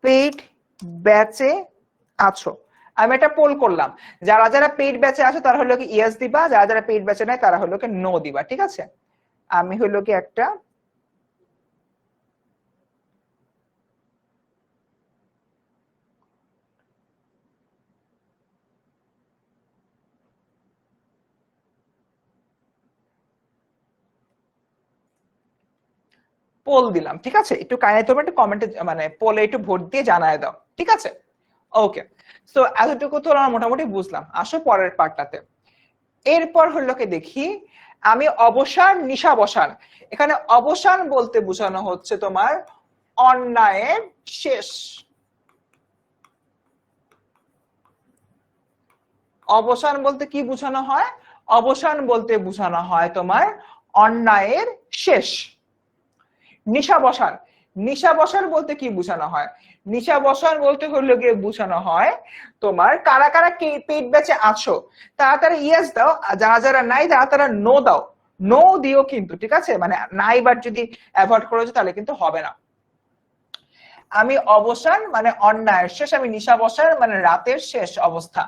পেইড ব্যাচে আছো। আমি একটা পোল করলাম, যারা যারা পেইড ব্যাচে আছো তারা হলো কি ইয়েস দিবা, যারা যারা পেইড ব্যাচে নাই তারা হলো কি নো দিবা, ঠিক আছে? আমি হলো কি একটা পোল দিলাম, ঠিক আছে? একটু কাইন্ডলি তোমরা একটু কমেন্টে মানে পোলে একটু ভোট দিয়ে জানায় দাও, ঠিক আছে? ওকে, সো এতটুকু তো আমরা মোটামুটি বুঝলাম। আসো পরের পার্টটাতে। এরপর হলো কি দেখি আমি অবসান নিশাবসান। এখানে অবসান বলতে বোঝানো হচ্ছে তোমার অন্যায়ের শেষ। অবসান বলতে কি বোঝানো হয়? অবসান বলতে বোঝানো হয় তোমার অন্যায়ের শেষ। নিশাবসান, নিশাবসান বলতে কি বোঝানো হয়? নিশাবসান বলতে হলো গিয়ে বোঝানো হয় তোমার কারা কারা পেইড ব্যাচে আছো তারা তারা ইয়েস দাও, যারা যারা নাই তারা তারা নো দাও। নো দিও কিন্তু, ঠিক আছে? মানে নাই বার যদি অ্যাভয়েড করা যায় তাহলে কিন্তু হবে না। আমি অবসান মানে অন্যায়ের শেষ, আমি নিশাবসান মানে রাতের শেষ অবস্থা।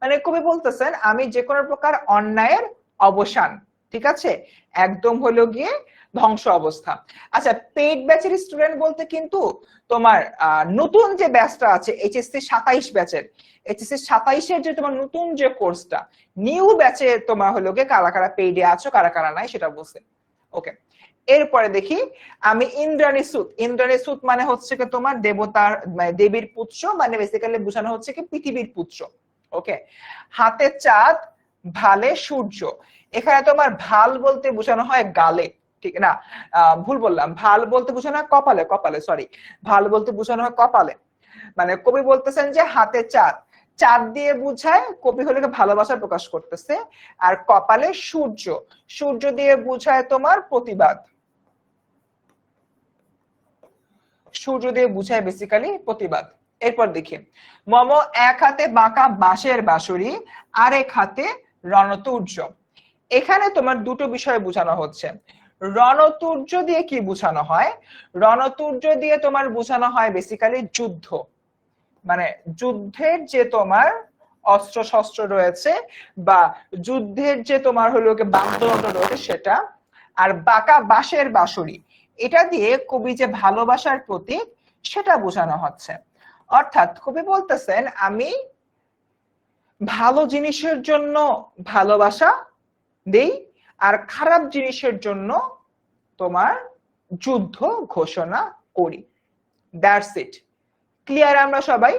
মানে কবি বলতেছেন আমি যে কোনো প্রকার অন্যায়ের অবসান, ঠিক আছে, একদম হলো গিয়ে ধ্বংস অবস্থা। আচ্ছা, পেইড ব্যাচের স্টুডেন্ট বলতে কিন্তু তোমার নতুন যে ব্যাচটা আছে এইচএসসি 27 ব্যাচের, এইচএসসি 27-এর যে তোমার নতুন যে কোর্সটা, নিউ ব্যাচে তোমার হলো গিয়ে কারা কারা পেইডে আছো কারা কারা নাই সেটা বলছে। ওকে, এরপরে দেখি আমি ইন্দ্রাণী সুত। ইন্দ্রাণী সুত মানে হচ্ছে কি তোমার দেবতার মানে দেবীর পুত্র, মানে বেসিক্যালি বোঝানো হচ্ছে কি পৃথিবীর পুত্র। ওকে, হাতে চাঁদ ভালে সূর্য, এখানে তোমার ভাল বলতে বোঝানো হয় গালে, ঠিক না, ভুল বললাম, ভাল বলতে বোঝানো হয় কপালে, কপালে সরি, ভাল বলতে বোঝানো হয় কপালে। মানে কবি বলতেছেন যে হাতে চাঁদ, চাঁদ দিয়ে বুঝায় কবি হলে ভালোবাসা প্রকাশ করতেছে, আর কপালে সূর্য, সূর্য দিয়ে বুঝায় তোমার প্রতিবাদ, সূর্য দিয়ে বুঝায় বেসিক্যালি প্রতিবাদ। এরপর দেখি মম এক হাতে বাঁকা বাঁশের বাঁশুরি, আর এক হাতে রণতুর্য। এখানে তোমার দুটো বিষয় বোঝানো হচ্ছে। রণতুর্য দিয়ে কি বোঝানো হয়? রণতুর্য দিয়ে তোমার বোঝানো হয় বেসিক্যালি যুদ্ধ, মানে যুদ্ধের যে তোমার অস্ত্র শস্ত্র রয়েছে বা যুদ্ধের যে তোমার হলো বাদ্যযন্ত্র রয়েছে সেটা। আর বাঁকা বাঁশের বাঁশুরি, এটা দিয়ে কবি যে ভালোবাসার প্রতীক সেটা বোঝানো হচ্ছে। অর্থাৎ কবি বলতেছেন আমি ভালো জিনিসের জন্য ভালোবাসা দেই, আর খারাপ জিনিসের জন্য তোমার যুদ্ধ ঘোষণা করি। That's it. ক্লিয়ার আমরা সবাই?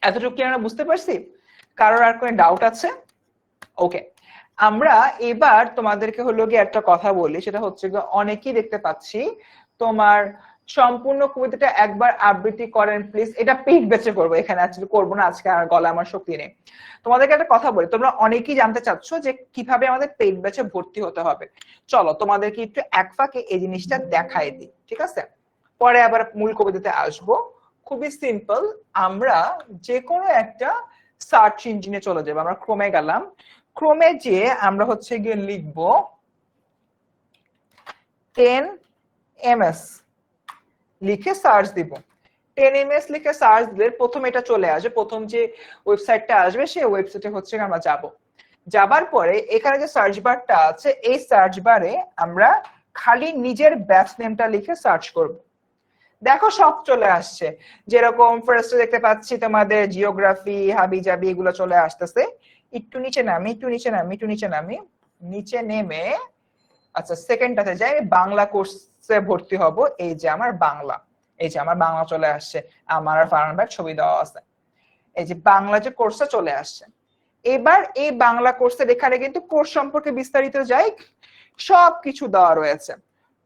এতটুকু কি আমরা বুঝতে পারছি? কারোর আর কোনো ডাউট আছে? ওকে, আমরা এবার তোমাদেরকে হলো গিয়ে একটা কথা বলি, সেটা হচ্ছে অনেকেই দেখতে পাচ্ছি তোমার সম্পূর্ণ কবিতাটা একবার আবৃত্তি করেন প্লিজ। এটা পেইড ব্যাচে করবো, এখানে অ্যাকচুয়ালি করবো না আজকে, আর গলা আমার শক্তি নেই। তোমাদেরকে একটা কথা বলি, তোমরা অনেকেই জানতে চাচ্ছ যে কিভাবে আমাদের পেইড ব্যাচে ভর্তি হতে হবে। চলো তোমাদেরকে একটু এক ফাঁকে এই জিনিসটা দেখাই দিই, ঠিক আছে? পরে আবার মূল কবিতাতে আসবো। খুবই সিম্পল, আমরা যে কোনো একটা সার্চ ইঞ্জিনে চলে যাবো। আমরা ক্রোমে গেলাম, ক্রোমে যে আমরা হচ্ছে গিয়ে লিখবো 10ms, লিখে সার্চ দিব। 10ms লিখে সার্চ দিলে প্রথম এটা চলে আসবে, প্রথম যে ওয়েবসাইটটা আসবে সেই ওয়েবসাইটে হচ্ছে আমরা যাব। যাবার পরে এখানে যে সার্চ বারটা আছে এই সার্চ বারে আমরা খালি নিজের ব্যাচ নেমটা লিখে সার্চ করব। দেখো সব চলে আসছে, যেরকম ফার্স্টে দেখতে পাচ্ছি তোমাদের জিওগ্রাফি হাবিজাবি এগুলো চলে আসতেছে। একটু নিচে নামি, একটু নিচে নামি, একটু নিচে নামি, নিচে নেমে আচ্ছা সেকেন্ডটাতে যাই, বাংলা কোর্সে ভর্তি হব। এই যে আমার বাংলা, এই যে আমার বাংলা চলে আসছে, আমার আর ফারহান ভাইয়ের ছবি দেওয়া আছে। এই যে বাংলা যে কোর্সটা চলে আসছে। এবার এই বাংলা কোর্সের এখানে কিন্তু কোর্স সম্পর্কে বিস্তারিত যাই, সবকিছু দেওয়া রয়েছে।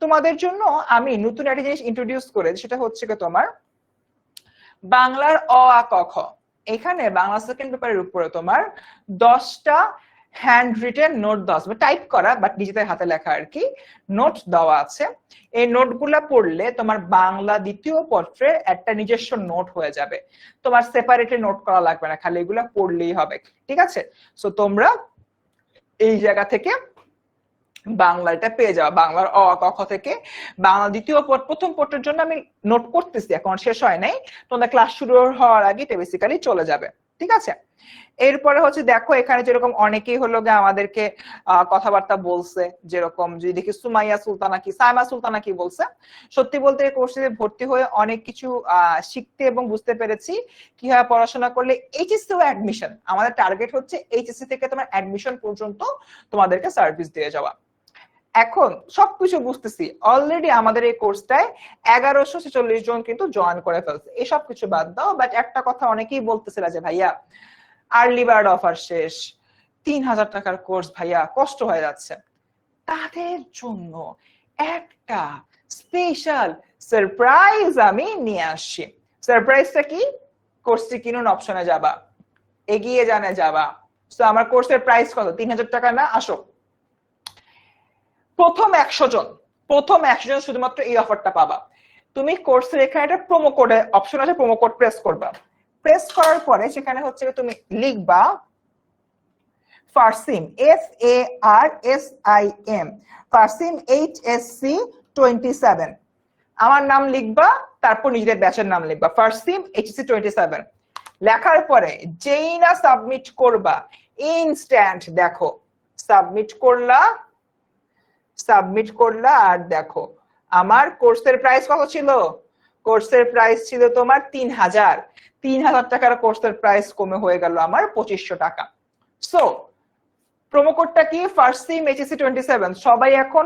তোমাদের জন্য আমি নতুন একটা জিনিস ইন্ট্রোডিউস করে, সেটা হচ্ছে কি তোমার বাংলার অ আ ক খ। এখানে বাংলা সেকেন্ড পেপারের উপরে তোমার 10টা হ্যান্ড রিটেন নোট দেওয়া, টাইপ করা বাট নিজেদের হাতে লেখা আর কি, নোট দেওয়া আছে। এই নোটগুলা পড়লে তোমার বাংলা দ্বিতীয় পত্রের একটা নিজস্ব নোট হয়ে যাবে, তোমার সেপারেটে নোট করা লাগবে না, খালি এগুলা পড়লেই হবে, ঠিক আছে? সো তোমরা এই জায়গা থেকে বাংলাটা পেয়ে যাওয়া, বাংলার অ ক খ থেকে বাংলা দ্বিতীয় পত্র প্রথম পত্রের জন্য আমি নোট করতেছি, এখন শেষ হয় নাই, তোমাদের ক্লাস শুরু হওয়ার আগে এটা বেসিক্যালি চলে যাবে, ঠিক আছে? এরপরে হচ্ছে দেখো এখানে যেরকম অনেকেই হলো গিয়ে আমাদেরকে কথাবার্তা বলছে, যেরকম যদি দেখি সুমাইয়া সুলতানা কি সাইমা সুলতানা কি বলছে, সত্যি বলতে এই কোর্সে ভর্তি হয়ে অনেক কিছু শিখতে এবং বুঝতে পেরেছি কিভাবে পড়াশোনা করলে এইচএসসি ও অ্যাডমিশন, আমাদের টার্গেট হচ্ছে এইচএসসি থেকে তোমার অ্যাডমিশন পর্যন্ত তোমাদেরকে সার্ভিস দিয়ে যাওয়া। এখন সবকিছু বুঝতেছি, অলরেডি আমাদের এই কোর্সটায় 1146 জন কিন্তু জয়েন করে ফেলছে। এই সব কিছু বাদ দাও, বাট একটা কথা অনেকেই বলতেছিল যে ভাইয়া আর্লি বার্ড অফার শেষ, 3000 টাকার কোর্স ভাইয়া কষ্ট হয়ে যাচ্ছে। তাদের জন্য একটা স্পেশাল সারপ্রাইজ আমি নিয়ে আসছি। সারপ্রাইজটা কি? কোর্সটি কিনুন অপশনে যাবা, এগিয়ে জানে যাবা। তো আমার কোর্সের প্রাইস কত? 3000 টাকা না? আসো, প্রথম 100 জন শুধুমাত্র এই অফারটা পাবা। তুমি কোর্সের এখানে একটা প্রোমো কোডে অপশন আছে, প্রোমো কোড প্রেস করবা। প্রেস করার পরে সেখানে হচ্ছে তুমি লিখবা ফারসিম, FARSIM, ফারসিম HSC 27। আমার নাম লিখবা, তারপর নিজেদের ব্যাচের নাম লিখবা, ফার্স্ট সিম এইচএসসি 27। লেখার পরে যেই না সাবমিট করবা, ইনস্ট্যান্ট দেখো সাবমিট করলা আর দেখো আমার কোর্সের প্রাইস কত ছিল? কোর্সের প্রাইস ছিল তোমার 3000 টাকার কোর্সের প্রাইস কমে হয়ে গেল আমার 2500 টাকা। সো প্রোমো কোডটা কি? ফার্স্ট সিম এইচএসসি 27। সবাই এখন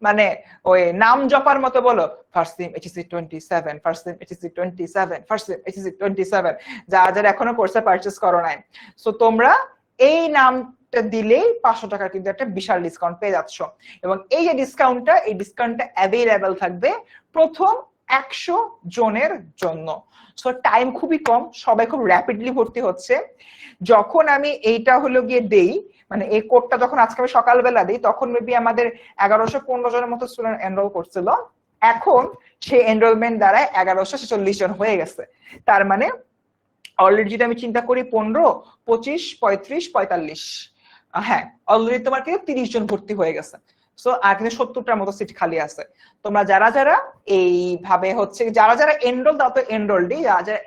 মানে ওই নাম জপার মতো বলো, ফার্স্ট সিম এইচএসসি 27, ফার্স্ট সিম এইচএসসি 27, ফার্স্ট সিম এইচএসসি 27, যারা এখনো কোর্সে পারচেজ করো নাই। সো তোমরা এই নামটা দিলেই 500 টাকার কিন্তু একটা বিশাল ডিসকাউন্ট পেয়ে যাচ্ছ। এবং এই যে ডিসকাউন্টটা, এই ডিসকাউন্টটা অ্যাভেলেবেল থাকবে প্রথম 100 জনের জন্য। সো টাইম খুবই কম, সবাই খুব র্যাপিডলি ভর্তি হচ্ছে। যখন আমি এইটা হলো গিয়ে দেই, মানে এই কোডটা যখন আজকে আমি সকালবেলা দিই, তখন মেবি আমাদের 1115 জনের মতো স্টুডেন্ট এনরোল করছিল। এখন সেই এনরোলমেন্ট দ্বারা 1146 জন হয়ে গেছে। তার মানে অলরেডি যদি আমি চিন্তা করি 15, 25, 35, 45, হ্যাঁ অলরেডি তোমার কিন্তু 30 জন ভর্তি হয়ে গেছে। সো আর কিন্তু 70টার মতো সিট খালি আছে। তোমরা যারা এইভাবে হচ্ছে যারা এনরোল, তারা তো এনরোলডই, যারা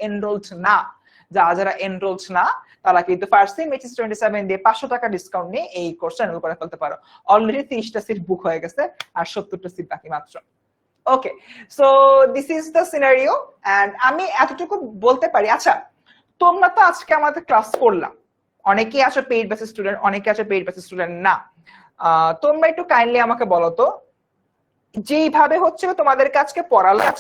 এনরোলড না তারা কিন্তু ফার্স্ট সিম এইচএসসি 27 দিয়ে 500 টাকা ডিসকাউন্ট নিয়ে এই কোর্সটা এনরোল করে ফেলতে পারো। অলরেডি 30টা সিট বুক হয়ে গেছে আর 70টা সিট বাকি মাত্র। Okay, so this is the scenario. And আমি এতটুকু বলতে পারি, আচ্ছা তোমরা তো আজকে আমাদের ক্লাস করলাম, অনেকেই আছো পেইড ব্যাচের স্টুডেন্ট, অনেকে আছো পেইড ব্যাচের স্টুডেন্ট না। তোমরা একটু কাইন্ডলি আমাকে বলো তো, যেইভাবে হচ্ছে তোমাদের আজকে পড়ালাম,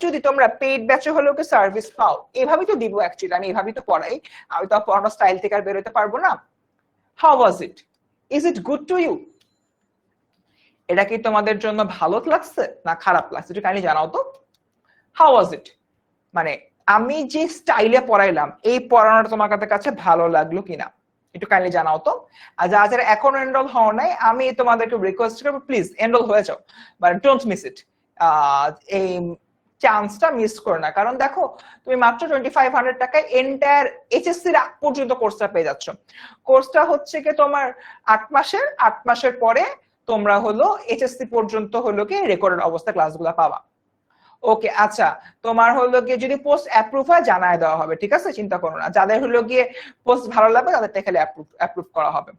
যদি তোমরা পেইড ব্যাচে হলেও কি সার্ভিস পাও, এভাবেই তো দিব। অ্যাকচুয়ালি আমি এভাবেই তো পড়াই, আমি তো পড়ানোর স্টাইল থেকে আর বেরোতে পারবো না। How was it? Is it good to you? এটা কি তোমাদের জন্য ভালো লাগছে না খারাপ লাগছে? একটু কাইন্ডলি জানাও তো। হাউ ওয়াজ ইট? মানে আমি যে স্টাইলে পড়াইলাম, এই পড়ানোটা তোমার কাছে ভালো লাগলো কিনা একটু কাইন্ডলি জানাও তো। আর যারা এখনো এনরোল হও নাই, আমি তোমাদেরকে রিকোয়েস্ট করবো প্লিজ এনরোল হয়ে যাও, বাট ডোন্ট মিস ইট। এই চান্সটা মিস করো না, কারণ দেখো তুমি মাত্র 2500 টাকায় এন্টায়ার এইচএসসি পর্যন্ত কোর্সটা পেয়ে যাচ্ছ। কোর্সটা হচ্ছে কি তোমার 8 মাসের পরে তোমরা হলো এইচএসসি পর্যন্ত হলো কি রেকর্ডেড অবস্থা ক্লাসগুলো পাবা। ওকে, আচ্ছা তোমার হলো গিয়ে যদি পোস্ট অ্যাপ্রুভ হয় জানায় দেওয়া হবে, ঠিক আছে, চিন্তা করো না। যাদের হলো গিয়ে পোস্ট ভালো লাগবে তাদেরটা খালি অ্যাপ্রুভ করা হবে।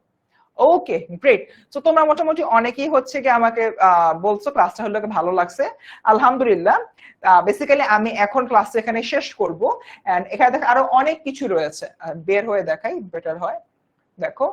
Okay great. তো তোমরা মোটামুটি অনেকেই হচ্ছে কি আমাকে বলছো ক্লাসটা হলো ভালো লাগছে, আলহামদুলিল্লাহ। বেসিক্যালি আমি এখন ক্লাস এখানে শেষ করবো। এন্ড এখানে দেখো আরো অনেক কিছু রয়েছে, বের হয়ে দেখাই বেটার হয়। দেখো